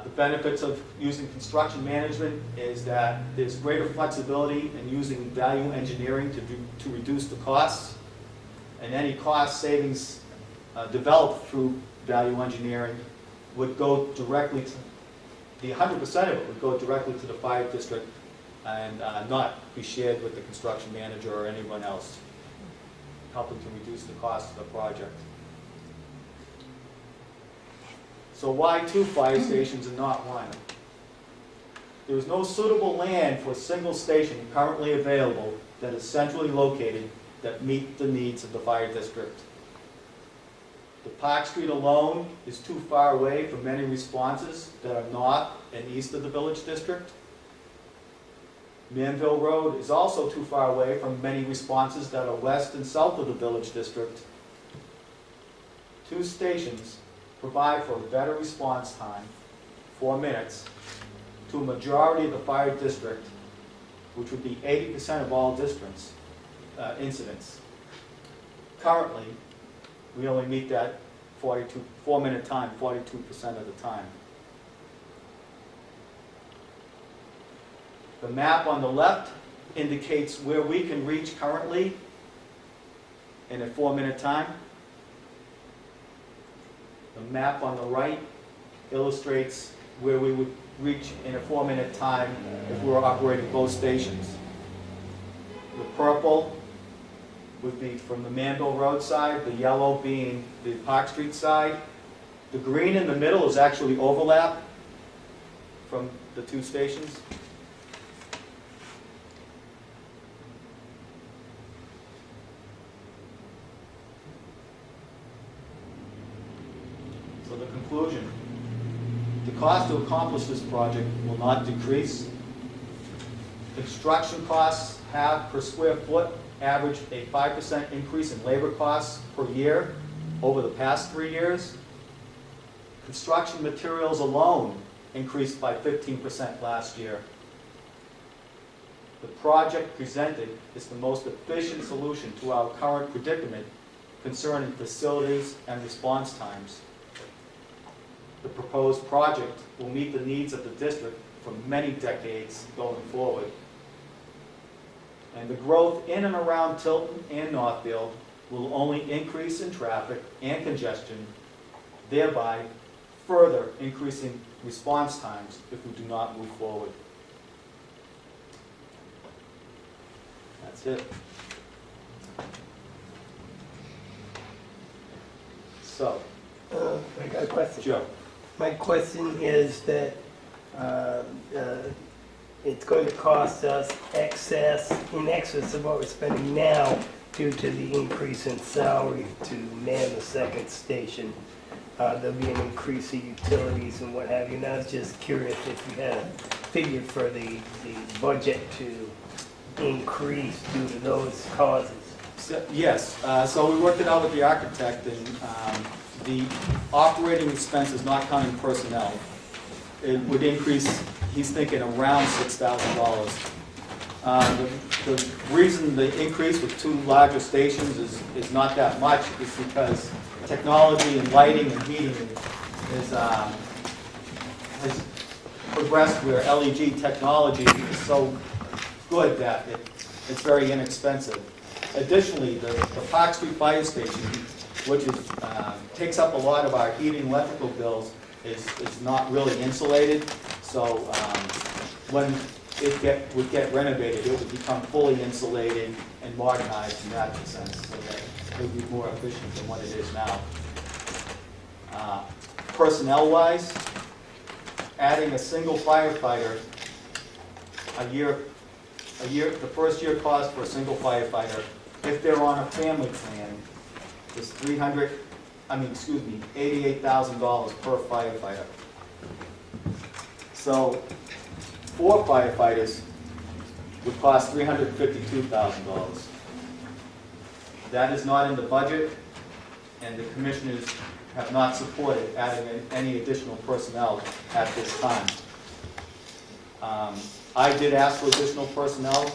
The benefits of using construction management is that there's greater flexibility in using value engineering to reduce the costs, and any cost savings developed through value engineering would go directly to, the 100% of it would go directly to the fire district and not be shared with the construction manager or anyone else, helping to reduce the cost of the project. So why 2 fire stations and not 1? There is no suitable land for a single station currently available that is centrally located that meet the needs of the fire district. The Park Street alone is too far away from many responses that are north and east of the village district. Manville Road is also too far away from many responses that are west and south of the village district. 2 stations provide for a better response time, 4 minutes, to a majority of the fire district, which would be 80% of all incidents. Currently, we only meet that 4-minute time 42% of the time. The map on the left indicates where we can reach currently in a 4-minute time. The map on the right illustrates where we would reach in a 4-minute time if we were operating both stations. The purple would be from the Manville Road side, the yellow being the Park Street side. The green in the middle is actually overlap from the 2 stations. So the conclusion, the cost to accomplish this project will not decrease. Construction costs have per square foot averaged a 5% increase in labor costs per year over the past 3 years. Construction materials alone increased by 15% last year. The project presented is the most efficient solution to our current predicament concerning facilities and response times. The proposed project will meet the needs of the district for many decades going forward. And the growth in and around Tilton and Northfield will only increase in traffic and congestion, thereby further increasing response times if we do not move forward. That's it. So, I got a question. Joe. My question is that it's going to cost us in excess of what we're spending now due to the increase in salary to man the second station. There'll be an increase in utilities and what have you. And I was just curious if you had a figure for the budget to increase due to those causes. So, yes, so we worked it out with the architect, and the operating expense is not counting personnel. It would increase, he's thinking around $6,000. The reason the increase with 2 larger stations is not that much is because technology and lighting and heating has progressed where LED technology is so good that it's very inexpensive. Additionally, the Park Street Fire Station, which takes up a lot of our heating and electrical bills, is not really insulated. So when it would get renovated, it would become fully insulated and modernized in that sense, so that it would be more efficient than what it is now. Personnel-wise, adding a single firefighter the first year cost for a single firefighter, if they're on a family plan, is $88,000 per firefighter. So 4 firefighters would cost $352,000. That is not in the budget, and the commissioners have not supported adding any additional personnel at this time. I did ask for additional personnel.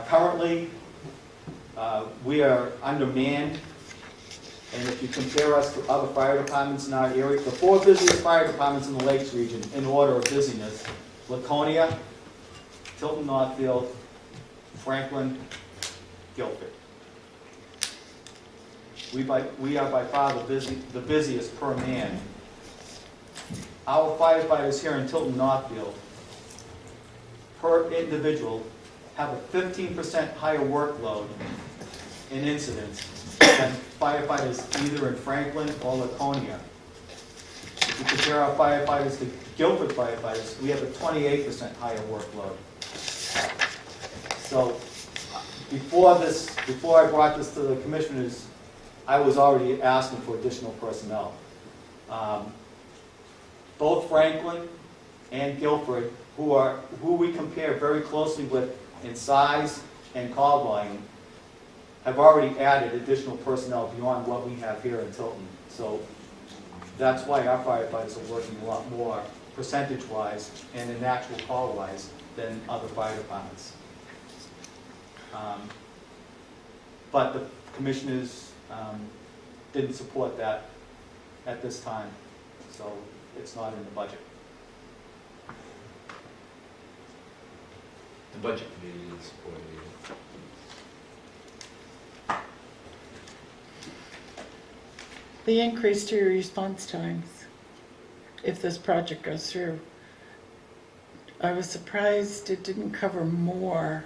Currently, we are undermanned, and if you compare us to other fire departments in our area, the 4 busiest fire departments in the Lakes region, in order of busyness: Laconia, Tilton Northfield, Franklin, Guilford. we are by far the busiest per man. Our firefighters here in Tilton Northfield, per individual, have a 15% higher workload in incidents than firefighters either in Franklin or Laconia. If you compare our firefighters to Guilford firefighters, we have a 28% higher workload. So before I brought this to the commissioners, I was already asking for additional personnel. Both Franklin and Guilford, who we compare very closely with in size and call volume, have already added additional personnel beyond what we have here in Tilton. So that's why our firefighters are working a lot more percentage-wise and in actual call-wise than other fire departments. But the commissioners didn't support that at this time, so it's not in the budget. The budget committee didn't support it either. The increase to your response times, if this project goes through, I was surprised it didn't cover more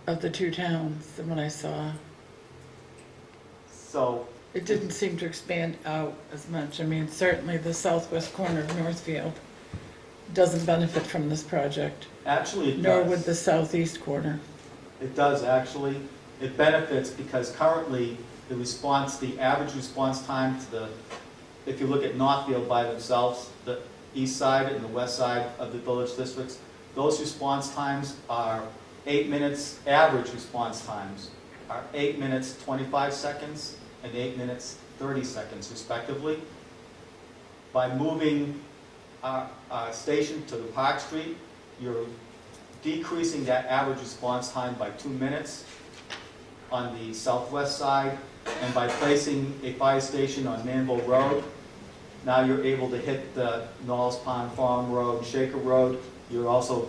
of the two towns than what I saw. So It didn't seem to expand out as much. I mean, certainly the southwest corner of Northfield doesn't benefit from this project, actually it nor does. would the southeast corner. It does actually. It benefits because currently the average response time to if you look at Northfield by themselves, the east side and the west side of the village districts, those response times are 8 minutes, average response times are 8 minutes 25 seconds and 8 minutes 30 seconds respectively. By moving our station to the Park Street, you're decreasing that average response time by 2 minutes on the southwest side, and by placing a fire station on Manville Road, now you're able to hit the Knowles Pond Farm Road, Shaker Road. You're also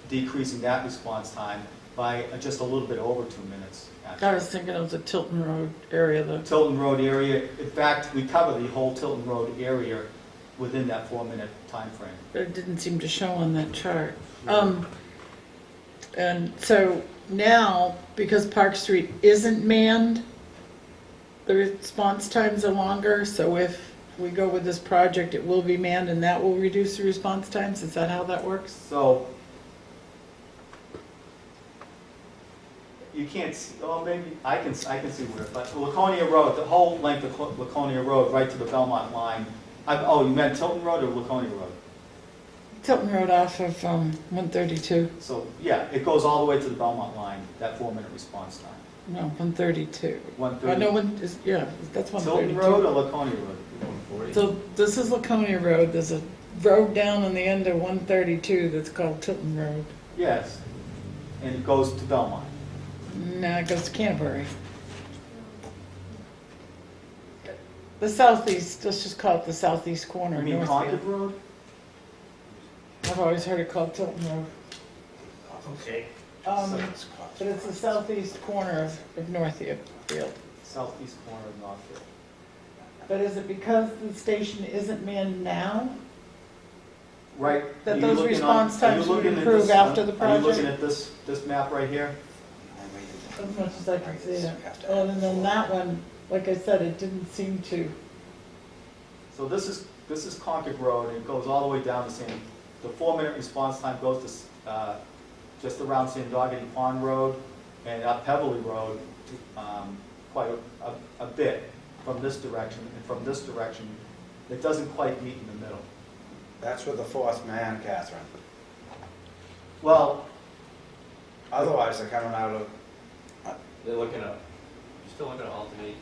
decreasing that response time by just a little bit over 2 minutes. Actually. I was thinking of the Tilton Road area, though. Tilton Road area, in fact, we cover the whole Tilton Road area within that 4-minute time frame. But it didn't seem to show on that chart. And so now, because Park Street isn't manned, the response times are longer, so if we go with this project, it will be manned and that will reduce the response times? Is that how that works? So, you can't see, oh, maybe, I can see where, but Laconia Road, the whole length of Laconia Road, right to the Belmont line. Oh, you meant Tilton Road or Laconia Road? Tilton Road off of 132. So, yeah, it goes all the way to the Belmont line, that 4-minute response time. No, 132. 130. No, yeah, that's 132. Tilton Road or Laconia Road? 140. So this is Laconia Road. There's a road down on the end of 132 that's called Tilton Road. Yes, and it goes to Belmont. No, it goes to Canterbury. The southeast, let's just call it the southeast corner You of mean Northfield. Concord Road? I've always heard it called Tilton Road. Okay. But it's the southeast corner of Northfield. Southeast corner of Northfield. But is it because the station isn't manned now? Right. That Are you those looking response are you times would looking at improve this- after the Are you looking project? at this map right here? As much as I can see it. Oh, and then that one, like I said, it didn't seem to. So this is Concord Road, and it goes all the way down to the 4-minute response time goes to just around Sandogany Pond Road and up Pebbly Road, quite a bit from this direction, and from this direction, it doesn't quite meet in the middle. That's with the fourth man, Catherine. Well, Otherwise, they're coming out of, They're looking at, still looking to alternate.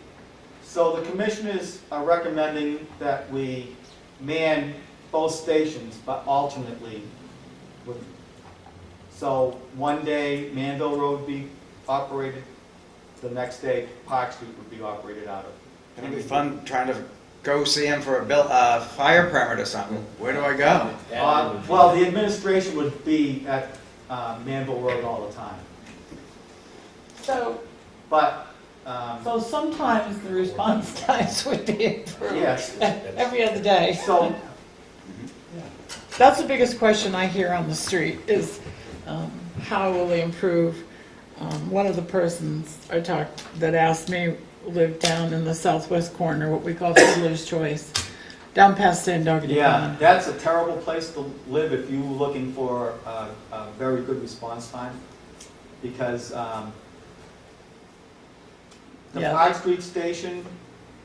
so the commissioners are recommending that we man both stations, but alternately. So one day Manville Road would be operated, the next day Park Street would be operated out of. it'll be fun trying to go see him for a fire permit or something. Where do I go? Well, the administration would be at Manville Road all the time. So, But So sometimes the response times would be improved. Yes. Every other day. So, That's the biggest question I hear on the street is, how will they improve? One of the persons I talked, that asked me, lived down in the southwest corner, what we call Fiddler's Choice, down past Sandogany yeah, Pond. that's a terrible place to live if you're looking for a very good response time, because the Yeah. Park Street station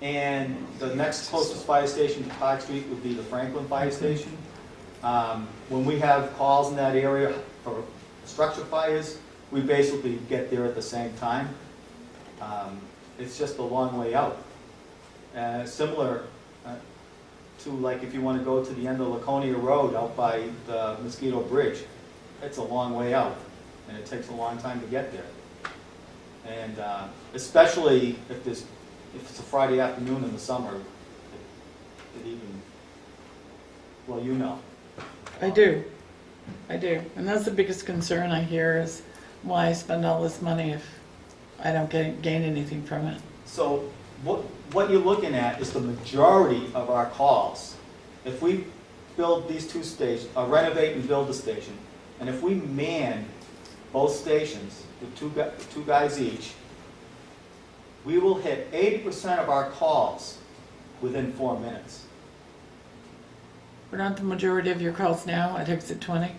and the next closest fire station to Park Street would be the Franklin Fire Station. When we have calls in that area for structure fires, we basically get there at the same time. It's just a long way out. Similar to like if you want to go to the end of Laconia Road out by the Mosquito Bridge, it's a long way out, and it takes a long time to get there. And especially if it's a Friday afternoon in the summer, it even, well, you know. I do. And that's the biggest concern I hear is why spend all this money if I don't gain anything from it. So what you're looking at is the majority of our calls. If we build these two stations, renovate and build a station, and if we man both stations with two guys each, we will hit 80% of our calls within 4 minutes. But aren't the majority of your calls now at exit 20?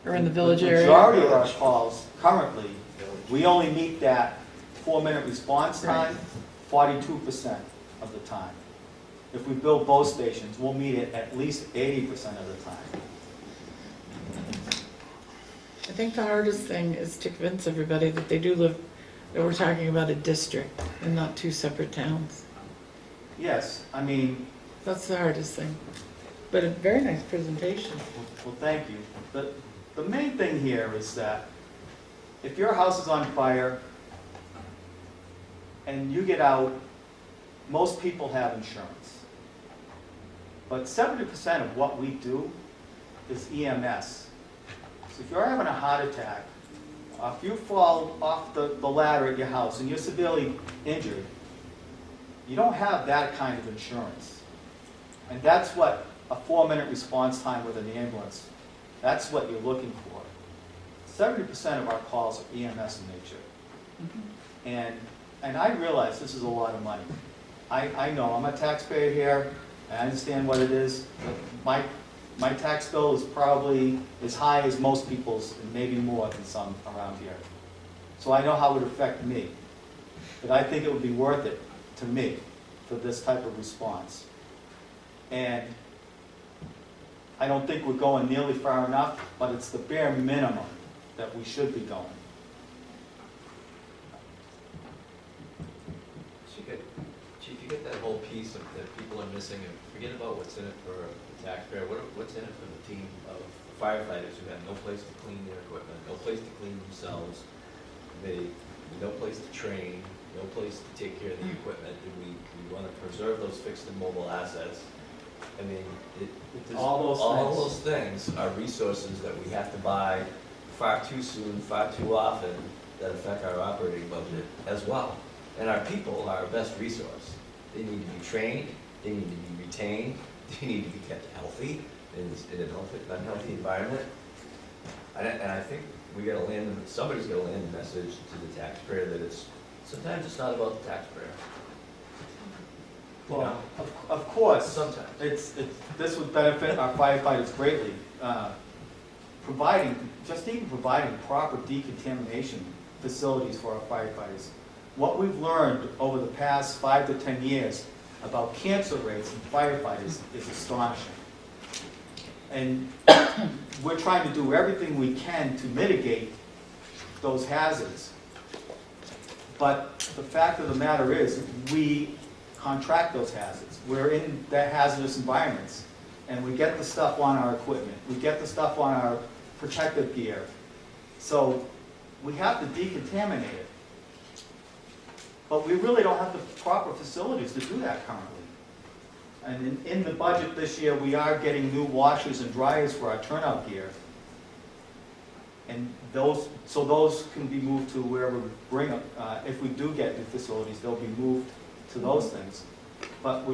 Or in the village The area? majority of our calls currently, we only meet that 4-minute response time 42% of the time. If we build both stations, we'll meet it at least 80% of the time. I think the hardest thing is to convince everybody that they do live, that we're talking about a district and not two separate towns. Yes, I mean, That's the hardest thing. But a very nice presentation. well, thank you. The main thing here is that if your house is on fire and you get out, most people have insurance. But 70% of what we do is EMS. So if you're having a heart attack, if you fall off the ladder at your house and you're severely injured, you don't have that kind of insurance. And that's what a 4-minute response time with an ambulance, that's what you're looking for. 70% of our calls are EMS in nature. And I realize this is a lot of money. I know, I'm a taxpayer here, and I understand what it is. My tax bill is probably as high as most people's, and maybe more than some around here. So I know how it would affect me. But I think it would be worth it to me for this type of response. And I don't think we're going nearly far enough, but it's the bare minimum that we should be going. Chief, you get that whole piece of that people are missing, and forget about what's in it for the taxpayer. What's in it for the team of firefighters who have no place to clean their equipment, no place to clean themselves, no place to train, no place to take care of the equipment. And we want to preserve those fixed and mobile assets. I mean, All those things are resources that we have to buy far too soon, far too often, that affect our operating budget as well. And our people are our best resource. They need to be trained, they need to be retained, they need to be kept healthy in an unhealthy environment. And I think somebody's got to land the message to the taxpayer that sometimes it's not about the taxpayer. Well, of course, Sometimes. this would benefit our firefighters greatly. Providing proper decontamination facilities for our firefighters. What we've learned over the past 5 to 10 years about cancer rates in firefighters is astonishing. And we're trying to do everything we can to mitigate those hazards. But the fact of the matter is, we contract those hazards. We're in that hazardous environments, and we get the stuff on our equipment. We get the stuff on our protective gear. So we have to decontaminate it. But we really don't have the proper facilities to do that currently. And in the budget this year, we are getting new washers and dryers for our turnout gear. And those can be moved to wherever we bring them. If we do get new facilities, they'll be moved to those things. But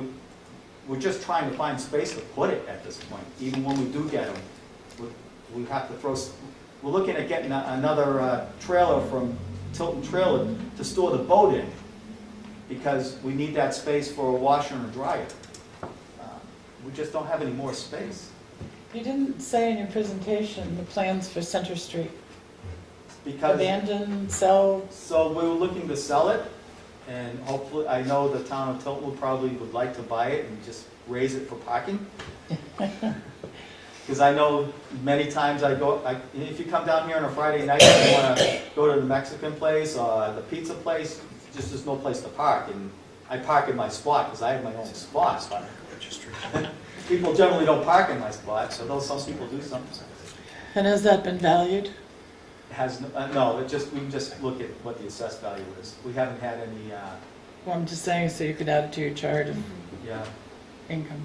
we're just trying to find space to put it at this point. Even when we do get them, we have to throw, we're looking at getting another trailer from Tilton Trailer to store the boat in, because we need that space for a washer and a dryer. We just don't have any more space. You didn't say in your presentation the plans for Center Street. Because, Abandon, sell, so we were looking to sell it, and hopefully, I know the town of Tilton would like to buy it and just raise it for parking. Because I know many times if you come down here on a Friday night and you want to go to the Mexican place or the pizza place, just there's no place to park. And I park in my spot because I have my own spot. But people generally don't park in my spot, so some people do something. and has that been valued? No, we can just look at what the assessed value is. We haven't had any, Well, I'm just saying so you could add it to your chart of yeah. income.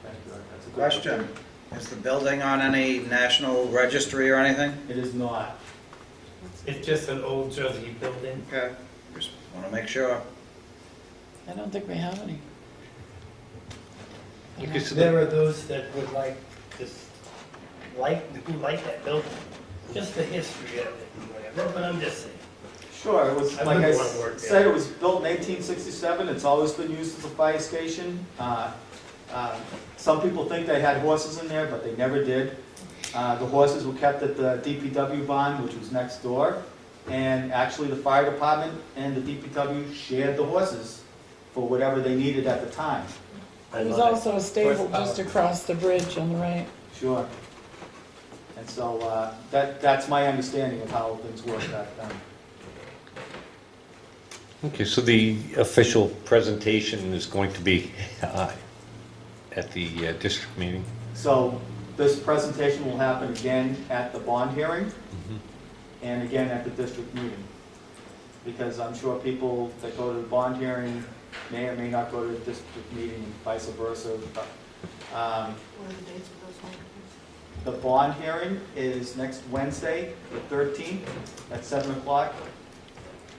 Thank you. That's a good Question, is the building on any national registry or anything? It is not. It's just an old Jersey building. Okay, just want to make sure. I don't think we have any. Okay, so There are those that would like this, who like that building, just the history of it and whatever, but I'm just saying. Sure, it was, I like I wouldn't wanna work there. said, it was built in 1867. It's always been used as a fire station. Some people think they had horses in there, but they never did. The horses were kept at the DPW barn, which was next door. And actually, the fire department and the DPW shared the horses for whatever they needed at the time. There's also a stable just across the bridge on the right. Sure. And so that's my understanding of how things work back then. Okay, so the official presentation is going to be at the district meeting? So this presentation will happen again at the bond hearing and again at the district meeting. Because I'm sure people that go to the bond hearing may or may not go to the district meeting and vice versa. But, What are the dates of those ones? the bond hearing is next Wednesday, the 13th, at 7 o'clock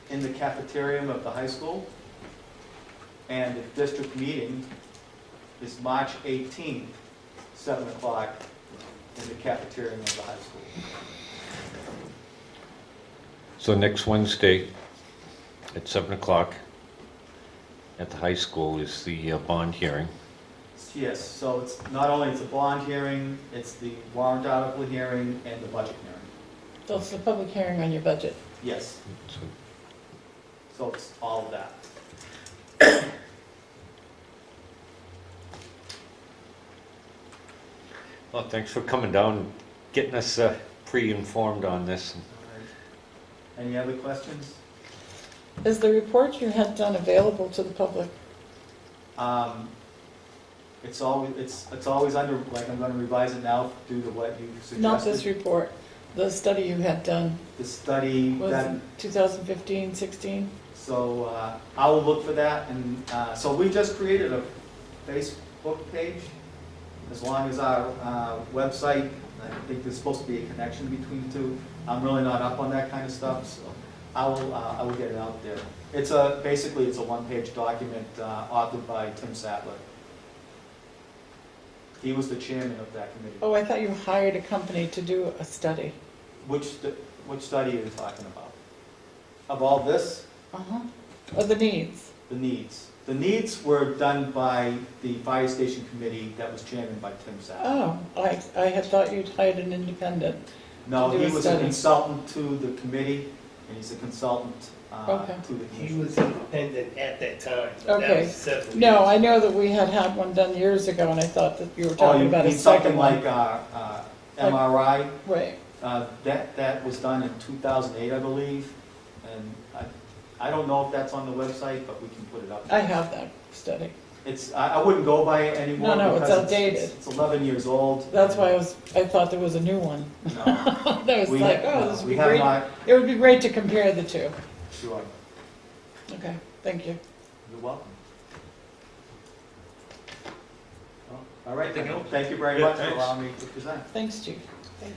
in the cafeteria of the high school. And the district meeting is March 18th, 7 o'clock in the cafeteria of the high school. So next Wednesday at 7 o'clock at the high school is the bond hearing. Yes, so it's not only it's a bond hearing, it's the warrant article hearing and the budget hearing. So it's the public hearing on your budget. Yes, So so it's all of that. Well, thanks for coming down and getting us pre-informed on this. Any other questions? Is the report you had done available to the public? It's always under, like, I'm gonna revise it now due to what you suggested. Not this report, the study you had done, The study was that, it 2015, 16? so I will look for that, and so we just created a Facebook page. As long as our website, I think there's supposed to be a connection between the two. I'm really not up on that kind of stuff, so I will get it out there. It's basically it's a one-page document authored by Tim Sattler. He was the chairman of that committee. Oh, I thought you hired a company to do a study. Which study are you talking about? Of all this? Uh-huh. Of the needs. The needs. The needs were done by the fire station committee that was chairman by Tim Sattler. Oh, I had thought you'd hired an independent. No, to do he a was a study. consultant to the committee, and he's a consultant Okay. to the He commission. was independent at that time. but that Okay. was several No, years I know that we had one done years ago, and I thought that you were Oh, talking you about a mean something second one. like MRI? Right. That was done in 2008, I believe, and I don't know if that's on the website, but we can put it up. I have that study. I wouldn't go by it anymore. No, it's because outdated. It's 11 years old. That's why I thought there was a new one. No, That was we like, have- oh, this would we be have great. not, It would be great to compare the two. sure, Okay, thank you. you're welcome. All right, Anything else? thank you very Yeah, much for thanks. allowing me to present. Thanks, Chief. Thank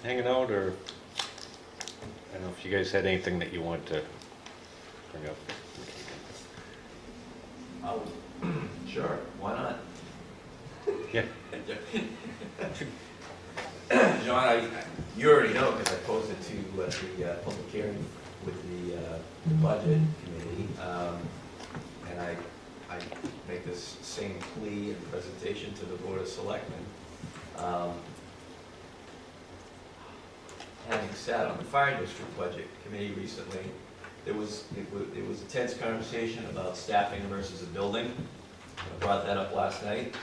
hanging out, or I don't know if you guys had anything that you wanted to bring up? Oh, sure, why not? Yeah. John, you already know, because I posted to the public hearing with the budget committee, and I make this same plea and presentation to the Board of Selectmen. Having sat on the fire district budget committee recently, it was a tense conversation about staffing versus a building. I brought that up last night.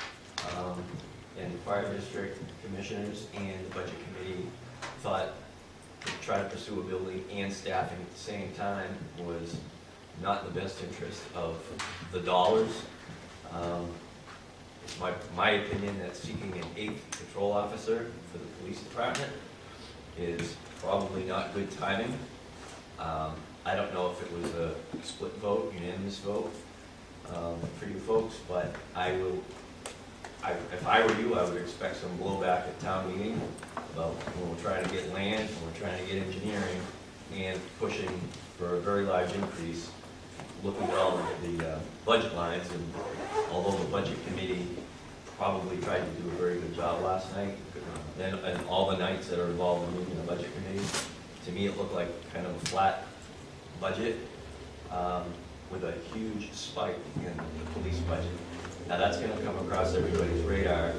And the fire district commissioners and the budget committee thought to try to pursue a building and staffing at the same time was not in the best interest of the dollars. It's my opinion that seeking an 8th patrol officer for the police department is probably not good timing. I don't know if it was a split vote, unanimous vote for you folks, but if I were you, I would expect some blowback at town meeting about when we're trying to get land, when we're trying to get engineering, and pushing for a very large increase, looking at all the budget lines, and although the budget committee probably tried to do a very good job last night, and all the nights that are involved in moving the budget committee, to me it looked like kind of a flat budget with a huge spike in the police budget. Now that's going to come across everybody's radar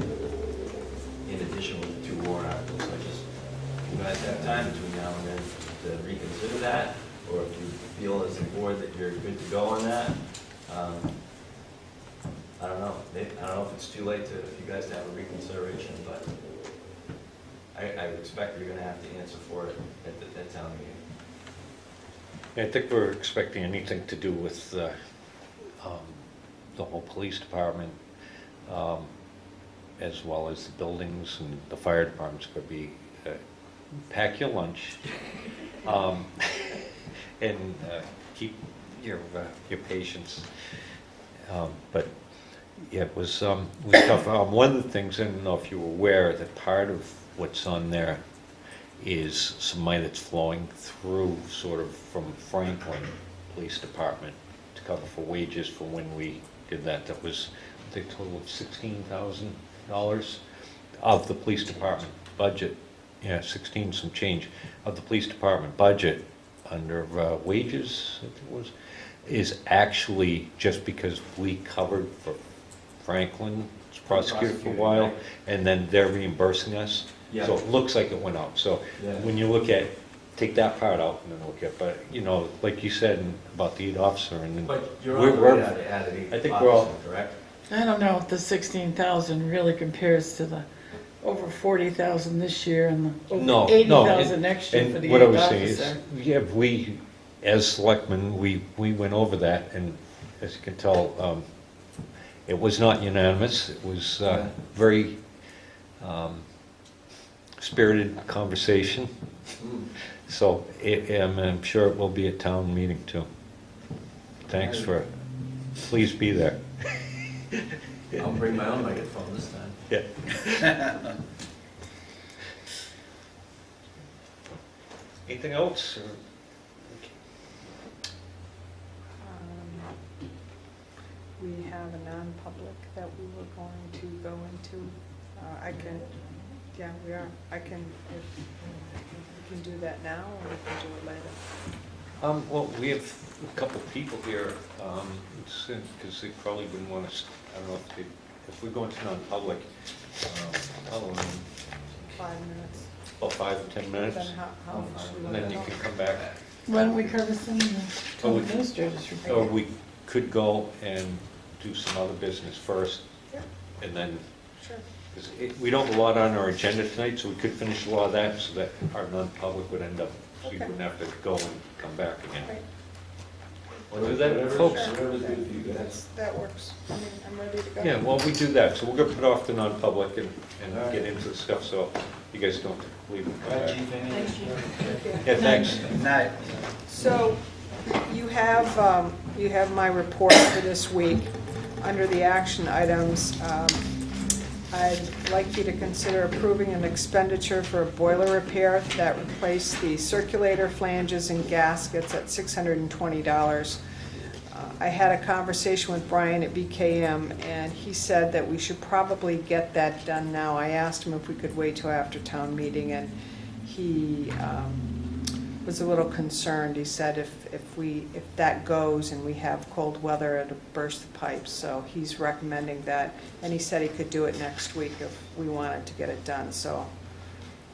in addition with the 2 warrant articles. I just, you guys have time between now and then to reconsider that, or if you feel as a board that you're good to go on that. I don't know. I don't know if it's too late to, if you guys have a reconsideration, but I would expect you're going to have to answer for it at town meeting. I think we're expecting anything to do with the whole police department, as well as the buildings and the fire department's could be, pack your lunch, and keep your patience. But yeah, it was tough. One of the things, I don't know if you were aware, that part of what's on there is some money that's flowing through sort of from Franklin Police Department to cover for wages for when we did that. That was, I think, a total of $16,000 of the police department budget. Yeah, 16 some change of the police department budget under wages, I think it was, is actually just because we covered for Franklin's prosecutor for a while, and then they're reimbursing us. Yeah. So it looks like it went out. So Yeah. when you look at, take that part out and then look at, but you know, like you said about the 8 officer, and then But you're we're- on the way to add an 8th I think we're all- officer, correct? I don't know if the 16,000 really compares to the over 40,000 this year and the No, over no, 80,000 next year for and the what I 8th was saying is, officer. yeah, we, as selectmen, we went over that, and as you can tell, it was not unanimous. It was very spirited conversation. So I'm sure it will be at town meeting too. Thanks for, please be there. I'll bring my own microphone this time. Yeah. Anything else? Or- We have a non-public that we were going to go into. I can, yeah, we are. I can, if we can do that now, or we can do it later. Well, we have a couple people here, because they probably wouldn't want to, I don't know if we go into non-public, how long? 5 minutes. About 5 or 10 minutes, Then how much do you and then want you to can know? come back. Why don't we cover some of the Oh, town we- administrators report? Or we could go and do some other business first, Yeah. and then, Sure. because we don't have a lot on our agenda tonight, so we could finish a lot of that, so that our non-public would end up, so you Okay. wouldn't have to go and come back again. Great. Do that, folks. Whatever's good for you guys. That works. I mean, I'm ready to go. Yeah, well, we do that, so we're gonna put off the non-public and All right. get into the stuff, so you guys don't leave and come back. Thank you. Yeah, thanks. Night. So you have my report for this week. Under the action items, I'd like you to consider approving an expenditure for a boiler repair that replaced the circulator, flanges, and gaskets at $620. I had a conversation with Brian at BKM, and he said that we should probably get that done now. I asked him if we could wait till after town meeting, and he was a little concerned. He said if that goes and we have cold weather, it'll burst the pipes. So he's recommending that, and he said he could do it next week if we wanted to get it done. So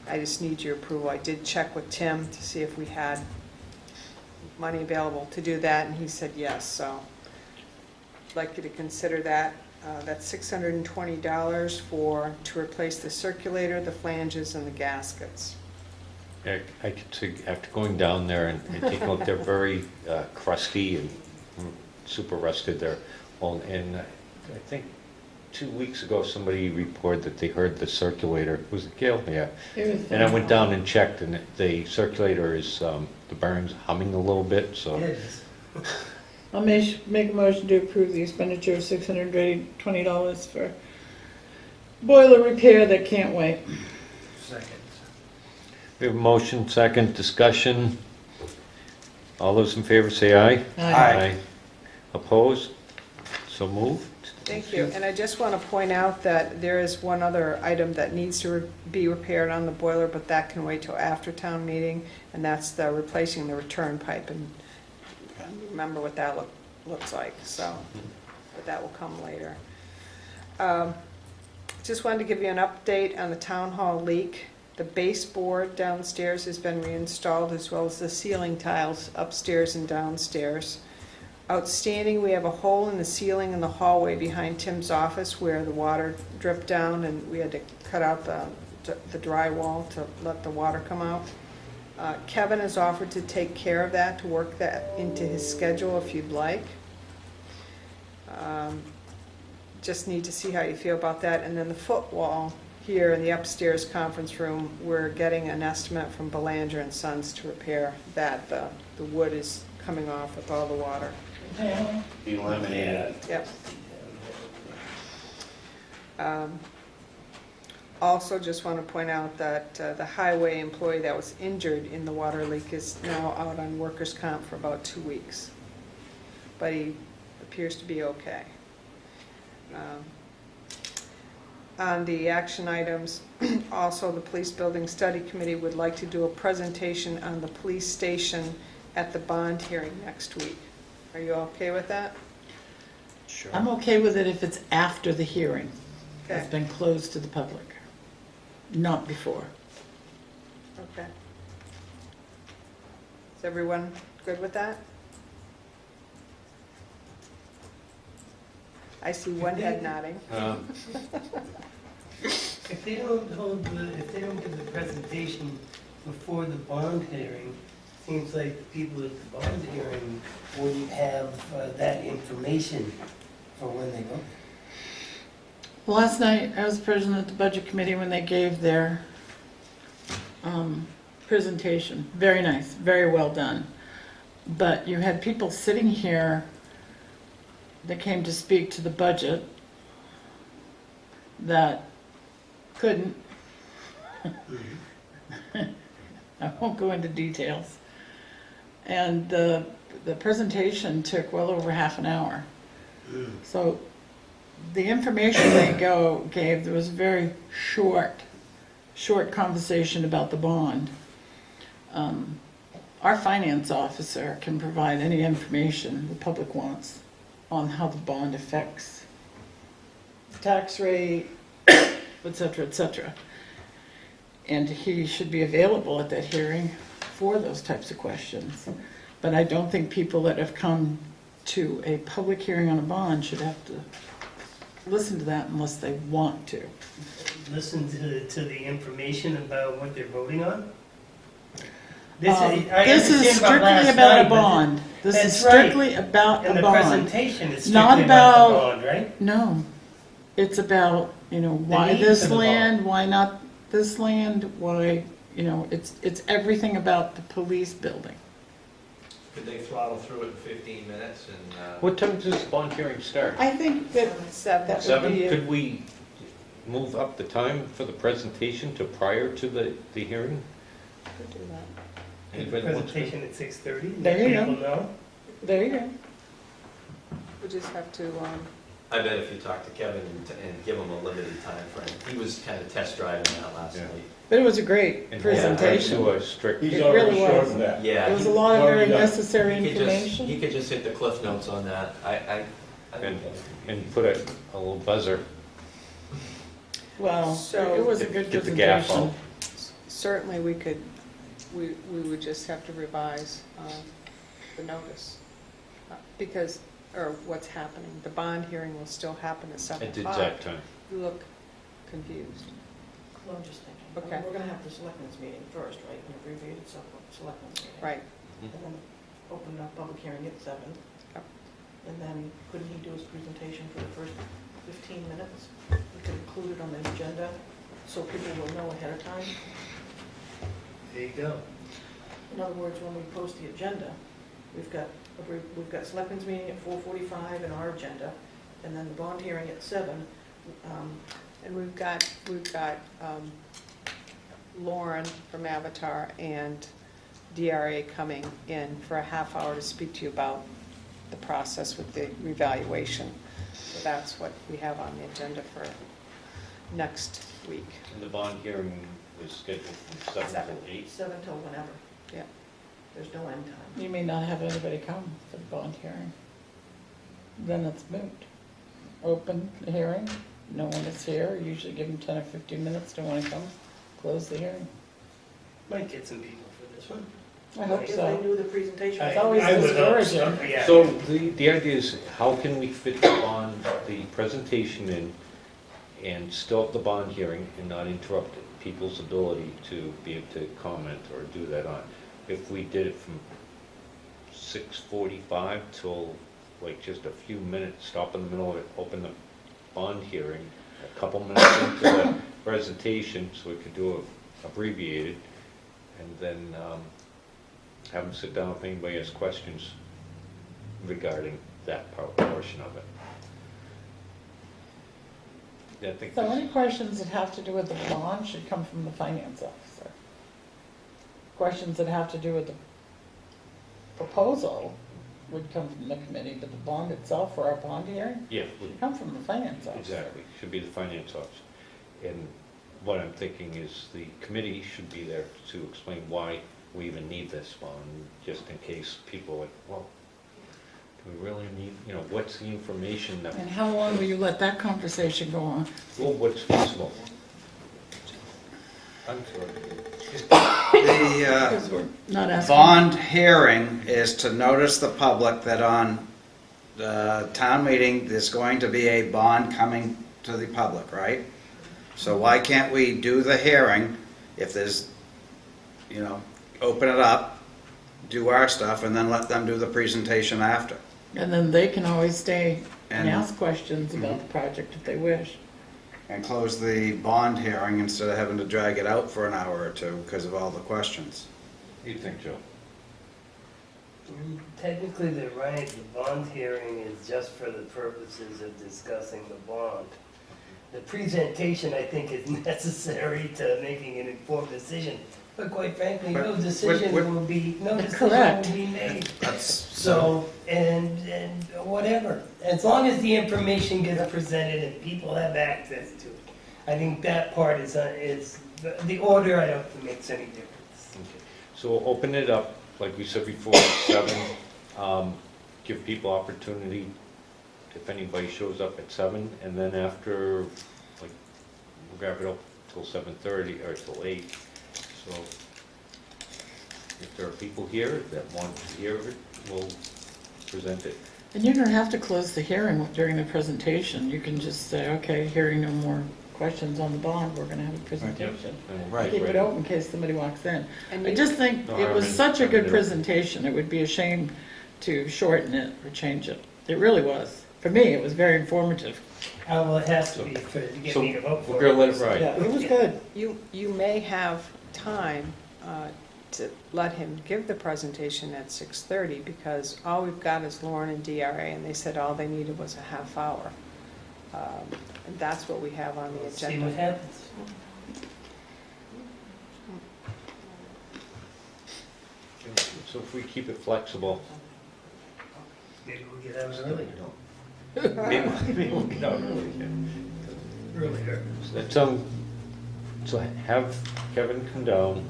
I just need your approval. I did check with Tim to see if we had money available to do that, and he said yes. So I'd like you to consider that. That's $620 to replace the circulator, the flanges, and the gaskets. I could see, after going down there and taking a look, they're very crusty and super rusted there. Well, and I think 2 weeks ago, somebody reported that they heard the circulator. Was it Gail? Yeah. And I went down and checked, and the circulator is, the burn's humming a little bit, so. It is. I'll make a motion to approve the expenditure of $620 for boiler repair that can't wait. Second. We have a motion, second, discussion. All those in favor say aye. Aye. Opposed? So moved. Thank you. And I just want to point out that there is one other item that needs to be repaired on the boiler, but that can wait till after town meeting, and that's the replacing the return pipe. And remember what that looks like, so, but that will come later. Just wanted to give you an update on the town hall leak. The baseboard downstairs has been reinstalled, as well as the ceiling tiles upstairs and downstairs. Outstanding, we have a hole in the ceiling in the hallway behind Tim's office where the water dripped down, and we had to cut out the drywall to let the water come out. Kevin has offered to take care of that, to work that into his schedule if you'd like. Just need to see how you feel about that. And then the foot wall here in the upstairs conference room, we're getting an estimate from Belanger and Sons to repair that. The wood is coming off with all the water. Eliminated. Yep. Also, just want to point out that the highway employee that was injured in the water leak is now out on workers' comp for about 2 weeks. But he appears to be okay. On the action items, also the Police Building Study Committee would like to do a presentation on the police station at the bond hearing next week. Are you okay with that? Sure. I'm okay with it if it's after the hearing. Okay. It's been closed to the public, not before. Okay. Is everyone good with that? I see one head nodding. If they don't give the presentation before the bond hearing, seems like the people at the bond hearing wouldn't have that information for when they go. Last night, I was present at the Budget Committee when they gave their presentation. Very nice, very well done. But you had people sitting here that came to speak to the budget that couldn't. I won't go into details. And the presentation took well over half an hour. So the information they gave, there was a very short conversation about the bond. Our finance officer can provide any information the public wants on how the bond affects the tax rate, et cetera, et cetera. And he should be available at that hearing for those types of questions. But I don't think people that have come to a public hearing on a bond should have to listen to that unless they want to. Listen to the information about what they're voting on? This is strictly about a bond. This is strictly about a And the bond. presentation is Not strictly about the about- bond, right? No, it's about, why need this for the land, bond. why not this land, why, it's everything about the police building. Could they throttle through it in 15 minutes and? What time does this bond hearing start? I think that Seven. that would 7? be, Could we move up the time for the presentation to prior to the hearing? Could do that. Anybody wants to? Presentation at 6:30, There let you go. people know. There you go. We just have to, I bet if you talk to Kevin and give him a limited time frame, he was kind of test driving that last Yeah. night. But it was a great And presentation. to a strict, It really was. Yeah. It was he- a lot of very Already done. necessary he could just- information. He could just hit the cliff notes on that. I and, think that's- and put a little buzzer. Well, So- it was a good Get the gaff presentation. out. certainly we could, we would just have to revise the notice. Because, or what's happening, the bond hearing will still happen at 7 At the o'clock. exact time. You look confused. Well, I'm just thinking, Okay. we're gonna have the selectmen's meeting first, right, an abbreviated selectmen's meeting. Right. And then open up public hearing at 7. Yep. And then couldn't he do his presentation for the first 15 minutes? We could include it on the agenda, so people will know ahead of time. There you go. In other words, when we post the agenda, we've got selectmen's meeting at 4:45 in our agenda, and then the bond hearing at 7. And we've got Lauren from Avatar and DRA coming in for a half hour to speak to you about the process with the revaluation. So that's what we have on the agenda for next week. And the bond hearing is scheduled from 7 till 8. 7 till whenever. Yeah. There's no end time. You may not have anybody come for the bond hearing. Then it's moot. Open the hearing, no one is here, usually give them 10 or 15 minutes, don't want to come, close the hearing. Might get some people for this one. I hope If they so. knew the presentation. It's always I would hope discouraging. so, yeah. So the idea is, how can we fit the bond, the presentation in, and still have the bond hearing and not interrupt people's ability to be able to comment or do that on? If we did it from 6:45 till like just a few minutes, stop in the middle of it, open the bond hearing, a couple minutes into the presentation, so we could do it abbreviated, and then have them sit down if anybody has questions regarding that portion of it. Yeah, I think So this- any questions that have to do with the bond should come from the finance officer. Questions that have to do with the proposal would come from the committee, but the bond itself for our bond hearing yeah, should come from the finance officer. exactly, should be the finance officer. And what I'm thinking is the committee should be there to explain why we even need this bond, just in case people are like, well, do we really need, what's the information that, And how long will you let that conversation go on? well, what's feasible? I'm sorry. The Because we're not asking. bond hearing is to notice the public that on the town meeting, there's going to be a bond coming to the public, right? So why can't we do the hearing if there's, open it up, do our stuff, and then let them do the presentation after? And then they can always stay and And- ask questions about the project if they wish. And close the bond hearing instead of having to drag it out for an hour or two because of all the questions. What do you think, Joe? Technically, they're right, the bond hearing is just for the purposes of discussing the bond. The presentation, I think, is necessary to making an informed decision, but quite frankly, no But decision what- will be Correct. made. That's So, and whatever, as long as the information gets presented and people have access to it, I think that part is the order, I don't think makes any difference. Okay. So we'll open it up, like we said before, at 7, give people opportunity if anybody shows up at 7, and then after, like, we'll grab it up till 7:30 or till 8. So if there are people here that want to hear it, we'll present it. And you don't have to close the hearing during the presentation. You can just say, okay, hearing no more questions on the bond, we're gonna have a presentation. And we'll Right. get Keep it ready. open in case somebody walks in. And I you- just think No it was harm in such a having good it. presentation, it would be a shame to shorten it or change it. It really was. For me, it was very informative. Well, it has to be to get So me to vote for we're it. gonna let it ride. Yeah, it was good. You may have time to let him give the presentation at 6:30, because all we've got is Lauren and DRA, and they said all they needed was a half hour. And that's what we have on the We'll see what agenda. happens. So if we keep it flexible, Maybe we'll get out early. maybe we'll get out early. Earlier. So have Kevin come down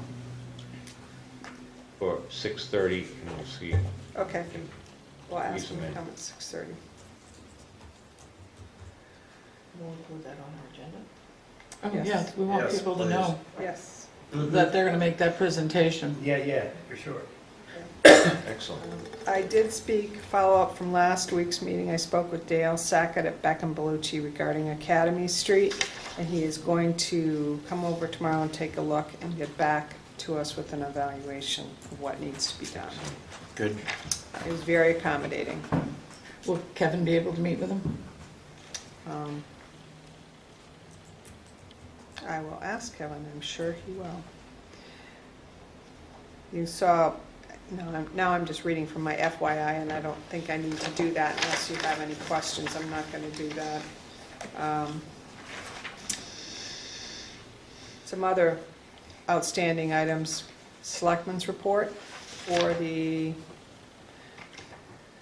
for 6:30 and we'll see. Okay, if we can we'll ask squeeze them them to in. come at 6:30. We'll include that on our agenda. Oh, Yes. yes, we want Yes, people to please. know Yes. that they're gonna make that presentation. Yeah, for sure. Excellent. I did follow up from last week's meeting. I spoke with Dale Sackett at Beck and Bellucci regarding Academy Street, and he is going to come over tomorrow and take a look and get back to us with an evaluation of what needs to be done. Good. He was very accommodating. Will Kevin be able to meet with them? I will ask Kevin, I'm sure he will. You saw, now I'm just reading from my FYI, and I don't think I need to do that unless you have any questions. I'm not going to do that. Some other outstanding items, Selectmen's report for the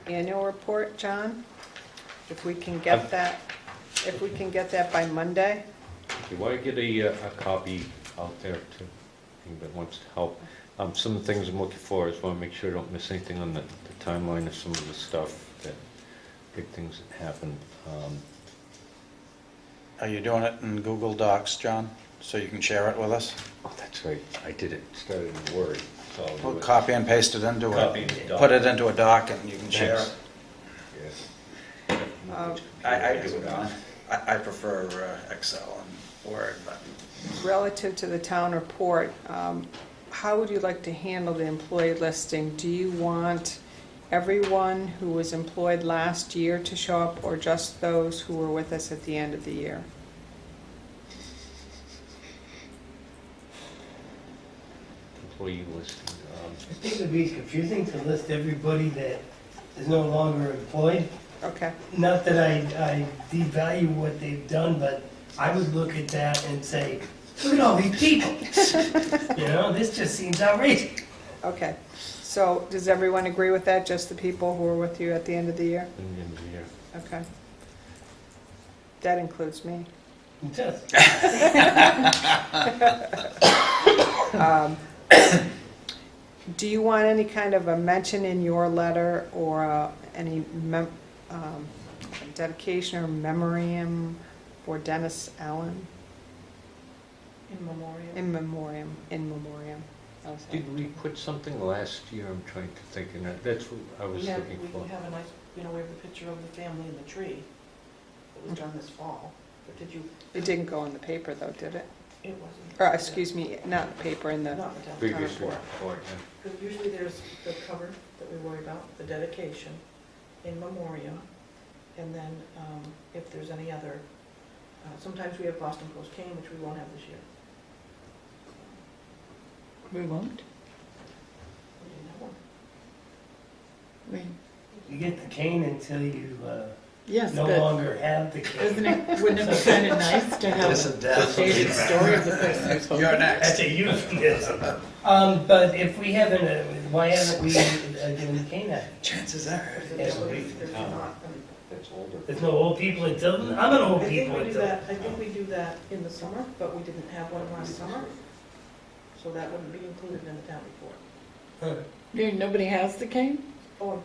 annual report, John? If we can get that by Monday? Do I get a copy out there to anybody that wants to help? Some of the things I'm looking for is want to make sure I don't miss anything on the timeline of some of the stuff, that big things that happened. Are you doing it in Google Docs, John, so you can share it with us? Oh, that's right, I did it, started in Word, so I'll do We'll it. copy and paste it into Copy it, and doc. put it into a doc and you can share Thanks. it. Yes. I do it on, I prefer Excel and Word, but. Relative to the town report, how would you like to handle the employee listing? Do you want everyone who was employed last year to show up, or just those who were with us at the end of the year? Employee listing. I think it'd be confusing to list everybody that is no longer employed. Okay, Not that I devalue what they've done, but I would look at that and say, look at all these people. You know, this just seems outrageous. okay. So does everyone agree with that, just the people who were with you at the end of the year? In the end of the year. Okay. That includes me. It does. Do you want any kind of a mention in your letter, or any dedication or memoriam for Dennis Allen? In memoriam. In memoriam. How's that? Did we put something last year? I'm trying to think, and that's what I was We have looking for. a nice, we have a picture of the family in the tree that was done this fall. But did you, It didn't go in the paper though, did it? it wasn't. Or, excuse me, not the paper, in the, Not the town. Previous report. report, yeah. Because usually there's the cover that we worry about, the dedication, in memoriam, and then if there's any other, sometimes we have Boston Post cane, which we won't have this year. We won't. We didn't have one. We, You get the cane until you yes, no but longer have the cane. isn't it, wouldn't it be kind of nice to have This is a death. shaded story of the person who's supposed You're to? next. That's a euphemism. But if we haven't, why haven't we given the cane out? Chances are. Yes, There's not. That's older. There's no old people in Tilton? I'm an old I think people we in do Tilton. that, I think we do that in the summer, but we didn't have one last summer. So that wouldn't be included in the town report. Nobody has the cane? Oh,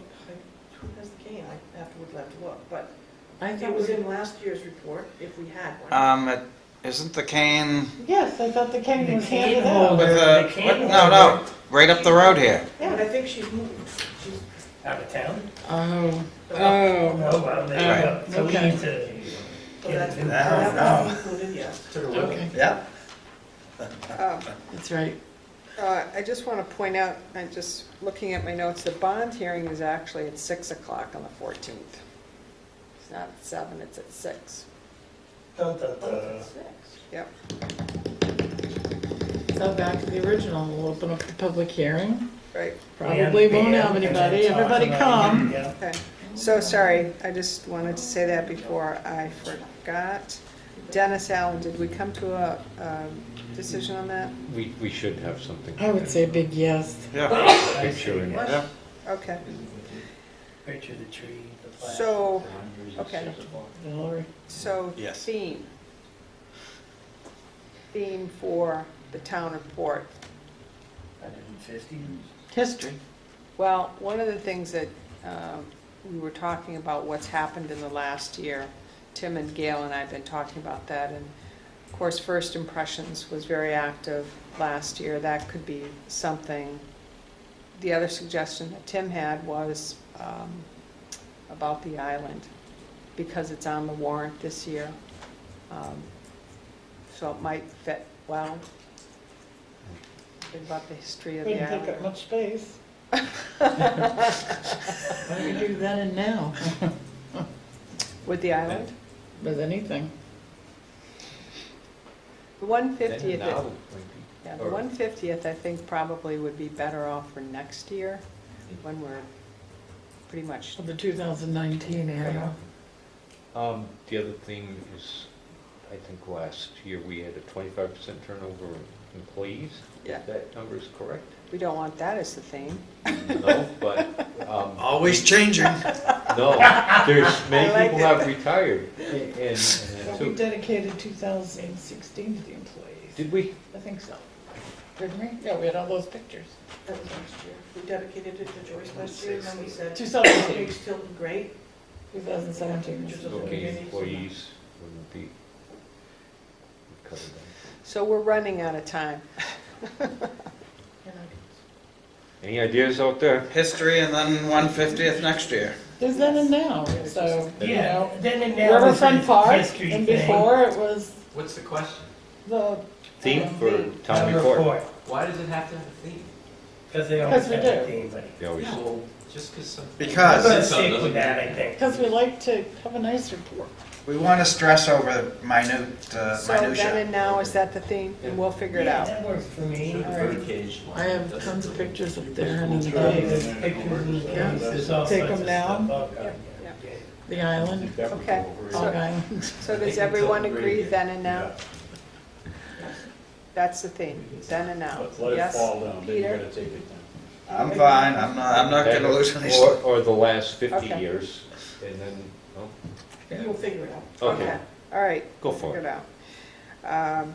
who has the cane? I afterwards have to look, but I it thought was we in last year's report, if we had one. Isn't the cane Yes, I thought the cane The was cane handed holder. out. with The cane no, holder. right up the road here. Yeah, but I think she's moved. She's, Out of town? Oh, Oh, oh, well, there you go. So we okay. need to so get that's, a new that was included, yes. okay, Yeah. that's right. I just want to point out, I'm just looking at my notes, the bond hearing is actually at 6 o'clock on the 14th. It's not at 7, it's at 6. Dun, dun, Oh, dun. it's at 6. Yep. So back to the original, we'll open up the public hearing. Right, Probably won't have And then anybody, talk everybody about- come. Yeah. okay. So sorry, I just wanted to say that before I forgot. Dennis Allen, did we come to a decision on that? We should have something. I would say a big yes. Picture in it. Yeah. Okay, Picture the tree, the flag. so, okay, Valerie? so Yes. theme for the town report. 150. History. Well, one of the things that we were talking about, what's happened in the last year, Tim and Gail and I have been talking about that, and of course, First Impressions was very active last year. That could be something. The other suggestion that Tim had was about the island, because it's on the warrant this year. So it might fit well. Think about the history of the Wouldn't take island. up much space. Why don't we do that and now? With the island? With anything. The 150th, Now, yeah, the or- 150th, I think probably would be better off for next year, when we're pretty much, For the 2019 era. The other thing is, I think last year we had a 25% turnover of employees. Yeah. If that number is correct? we don't want that as the theme. No, but, Always changing. no, there's, many I like people it. have retired. And So we dedicated 2016 to the employees. did we? I think so. Didn't we? Yeah, we had all those pictures. That was last year. We dedicated it to Joyce last year, and then we said, 2017. makes Tilton great. 2017. Pictures of Okay, communities. employees wouldn't be covered then. So we're running out of time. Any ideas out there? History and then 150th next year. There's then and now, so, you Yeah, know. then and now. Riverfront is a Park, history and thing. before it was What's the question? the. Theme for theme. town report? Why does it have to have a theme? Because they always Because we have a do. theme, buddy. They always, So, just because some. Because I'm gonna stick with that, I think. Because we like to have a nice report. we want to stress over minute, So then minutia. and now, is that the theme? And we'll figure it Yeah, out. that works for me. All right. Birdcage. I have tons of pictures up there and Okay, there's pictures and Yeah. there's all Take sorts them of down. stuff. Okay. Yeah. the island, Okay, Hog Island. so does everyone agree then and now? That's the theme, then and now. Yes, Peter? I'm fine, I'm not going to lose any sleep. or the last 50 Okay. years, and then, oh, You'll figure it out. okay, All right, go for figure it. it out.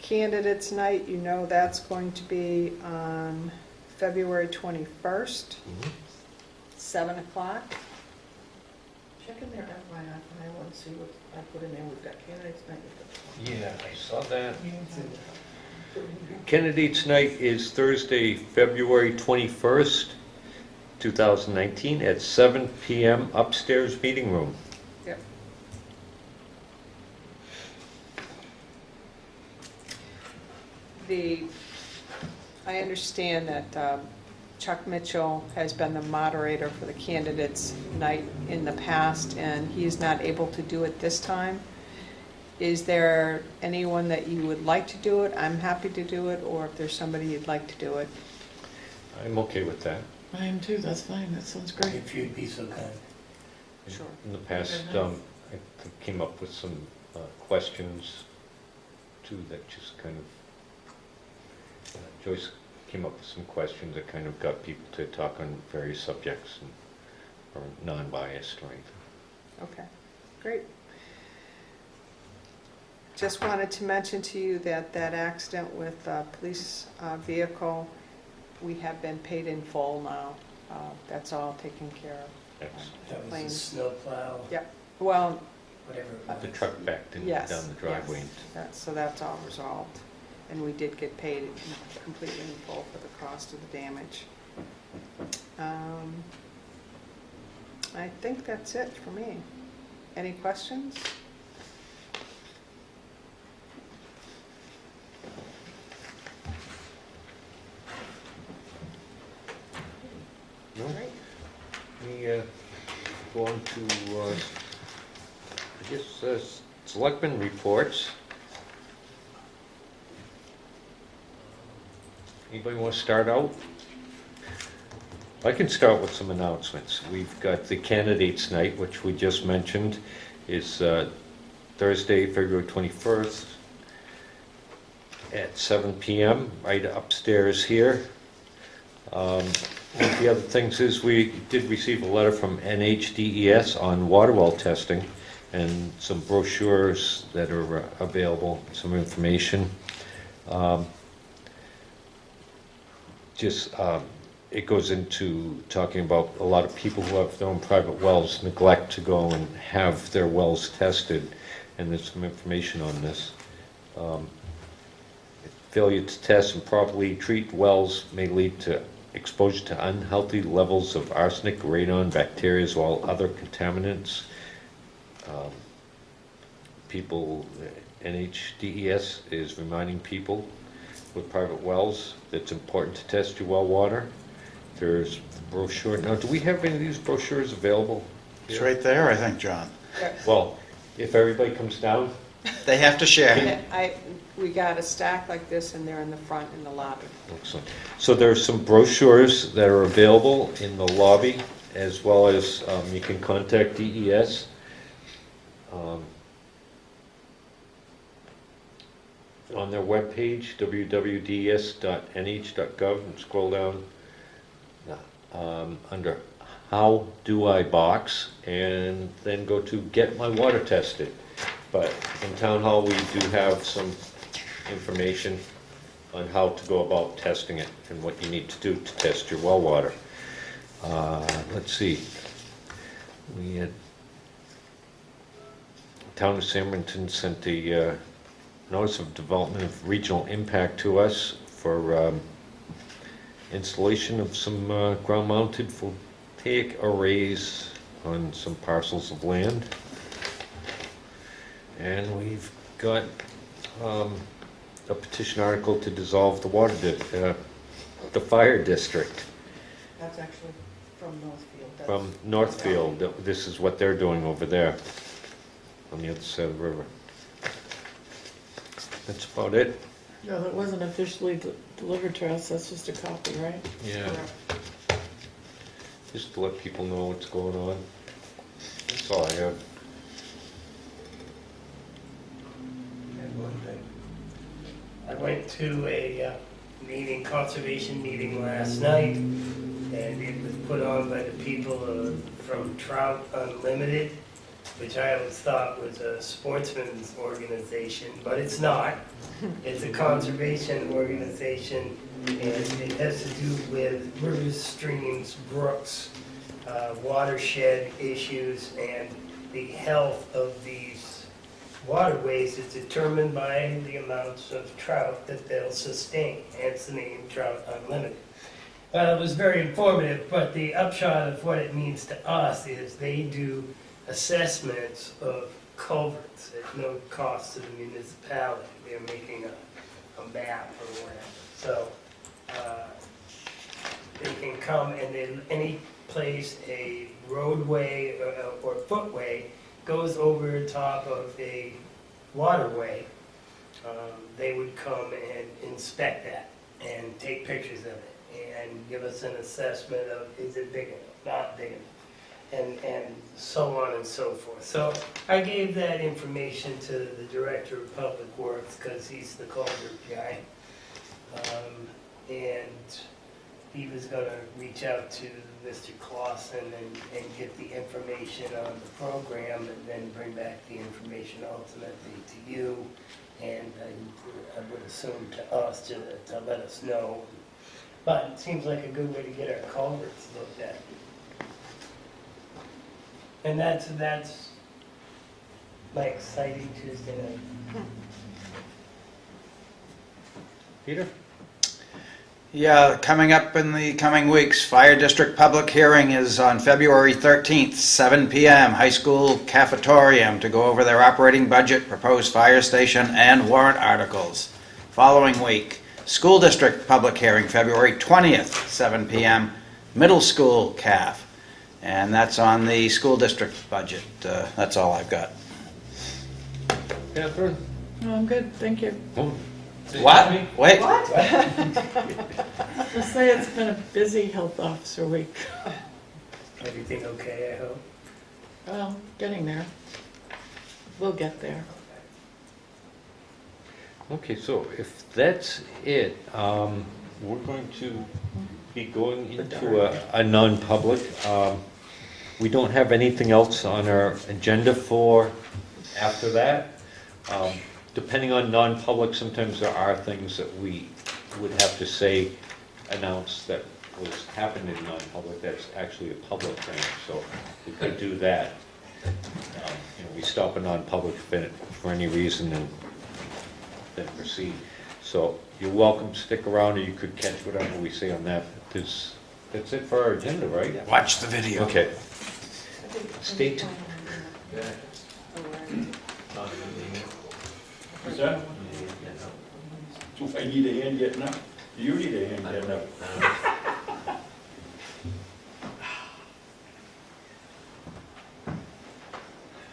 Candidates night, you know that's going to be on February 21st, Mhm. 7 o'clock. Check in there, FYI, and I want to see what I put in there. We've got candidates night. Yeah, I saw that. Candidates night is Thursday, February 21st, 2019, at 7 PM upstairs meeting room. Yep. I understand that Chuck Mitchell has been the moderator for the candidates night in the past, and he's not able to do it this time. Is there anyone that you would like to do it? I'm happy to do it, or if there's somebody you'd like to do it. I'm okay with that. I am too, that's fine, that sounds great. If you'd be so kind. Sure. In the past, Very nice. I came up with some questions too that just kind of, Joyce came up with some questions that kind of got people to talk on various subjects and or non-biased or anything. Okay, great. Just wanted to mention to you that that accident with the police vehicle, we have been paid in full now. That's all taken care of. Excellent. That was a Claims. snowplow, Well, whatever it was. The truck backed in yes. down the driveway. yes, so that's all resolved. And we did get paid completely in full for the cost of the damage. I think that's it for me. Any questions? No? Great. We go on to, I guess, selectmen reports. Anybody want to start out? I can start with some announcements. We've got the candidates night, which we just mentioned, is Thursday, February 21st at 7 p.m. right upstairs here. One of the other things is we did receive a letter from NHDES on water well testing and some brochures that are available, some information. It goes into talking about a lot of people who have their own private wells neglect to go and have their wells tested, and there's some information on this. Failure to test and properly treat wells may lead to exposure to unhealthy levels of arsenic, radon, bacteria, as well as other contaminants. NHDES is reminding people with private wells that it's important to test your well water. There's the brochure. Now, do we have any of these brochures available? It's right there, I think, John. Well, if everybody comes down, They have to share. We got a stack like this, and they're in the front in the lobby. excellent. So there are some brochures that are available in the lobby, as well as you can contact DES. On their webpage, www.des.nh.gov, and scroll down under How Do I box, and then go to Get My Water Tested. But in Town Hall, we do have some information on how to go about testing it and what you need to do to test your well water. Let's see. We had Town of Sandringham sent a notice of development of regional impact to us for installation of some ground-mounted voltaic arrays on some parcels of land. And we've got a petition article to dissolve the the fire district That's actually from Northfield. from Northfield. This is what they're doing over there on the other side of the river. That's about it. No, that wasn't officially delivered to us, that's just a copy, right? Yeah. Just to let people know what's going on. That's all I have. And one thing. I went to a conservation meeting last night, and it was put on by the people from Trout Unlimited, which I always thought was a sportsman's organization, but it's not. It's a conservation organization, and it has to do with rivers, streams, brooks, watershed issues, and the health of these waterways is determined by the amounts of trout that they'll sustain, hence the name Trout Unlimited. It was very informative, but the upshot of what it means to us is they do assessments of culverts at no cost to the municipality. They're making a map or whatever. So they can come and any place a roadway or footway goes over the top of a waterway, they would come and inspect that and take pictures of it and give us an assessment of is it big enough, not big enough. And so on and so forth. So I gave that information to the Director of Public Works because he's the culvert guy. And he was going to reach out to Mr. Clausen and get the information on the program and then bring back the information ultimately to you. And I would assume to us to let us know. But it seems like a good way to get our culverts looked at. And that's my exciting Tuesday night. Peter? Yeah, coming up in the coming weeks, Fire District public hearing is on February 13th, 7 p.m., high school cafetorium to go over their operating budget, proposed fire station, and warrant articles. Following week, school district public hearing, February 20th, 7 p.m., middle school CAF. And that's on the school district budget. That's all I've got. Catherine? No, I'm good, thank you. Oh, What? Wait. Just say it's been a busy health officer week. Everything okay, I hope? Well, getting there. We'll get there. Okay, so if that's it, we're going to be going into a non-public. We don't have anything else on our agenda for after that. Depending on non-public, sometimes there are things that we would have to say, announce that was happened in non-public, that's actually a public thing, so we could do that. We stop a non-public for any reason and then proceed. So you're welcome to stick around, or you could catch whatever we say on that. That's it for our agenda, right? Watch the video. Okay. Stay tuned. What's that? Do I need a hand getting up? Do you need a hand getting up?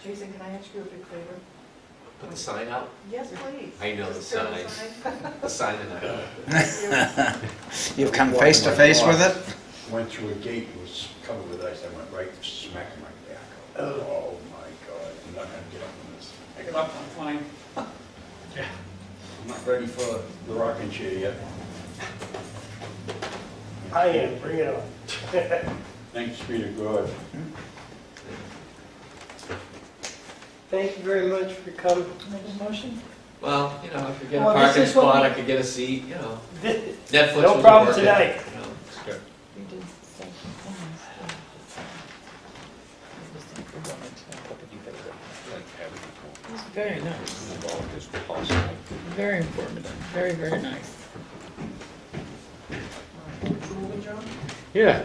Jason, can I ask you a big favor? Put the sign out. Yes, please. I know the Just turn sign. sign. The sign and You've come face to face with it? Went through a gate, it was covered with ice, I went right smack in my back. Oh my God, I'm not gonna get up on this. I get up, I'm fine. I'm not ready for the rocking chair yet. I am, bring it on. Thanks be to God. Thank you very much for coming. Make a motion? Well, if you get a Well, this parking is what spot, we- I could get a seat, Netflix No was problem working, tonight. it's good. We did say It was very nice, very informative, very, very nice. Moving, John? Yeah.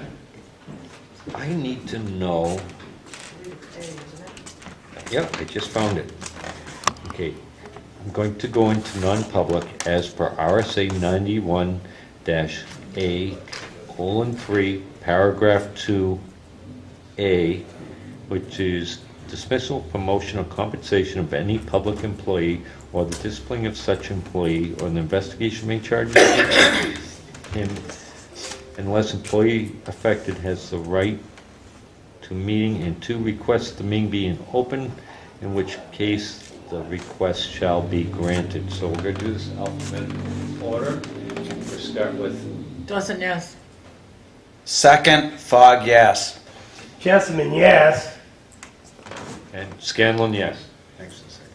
I need to know, Read A, isn't it? yep, I just found it. Okay, I'm going to go into non-public as per RSA 91-A:3, paragraph 2A, which is dismissal, promotion, or compensation of any public employee, or the disciplining of such employee, or an investigation may charge him unless employee affected has the right to meeting, and to request the meeting be in open, in which case the request shall be granted. So we're going to do this in alphabetical order. We'll start with, Dawson, yes. Second, Fogg, yes. Jessamine, yes. and Scanlon, yes. Thanks a second.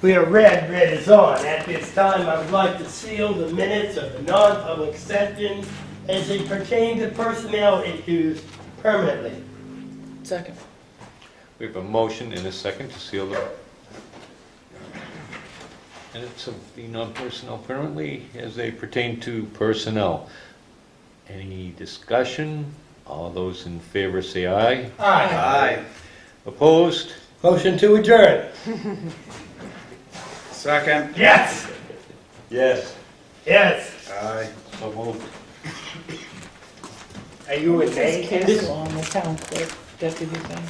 We are red is on. At this time, I would like to seal the minutes of the non-public session as they pertain to personnel issues permanently. Second. We have a motion and a second to seal the minutes of the non-personnel permanently as they pertain to personnel. Any discussion? All those in favor say aye. Aye. Opposed? Motion to adjourn. Second. Yes. Yes. Yes. Aye. So moved. Are you a This nay? is Castle on the town clerk deputy thing.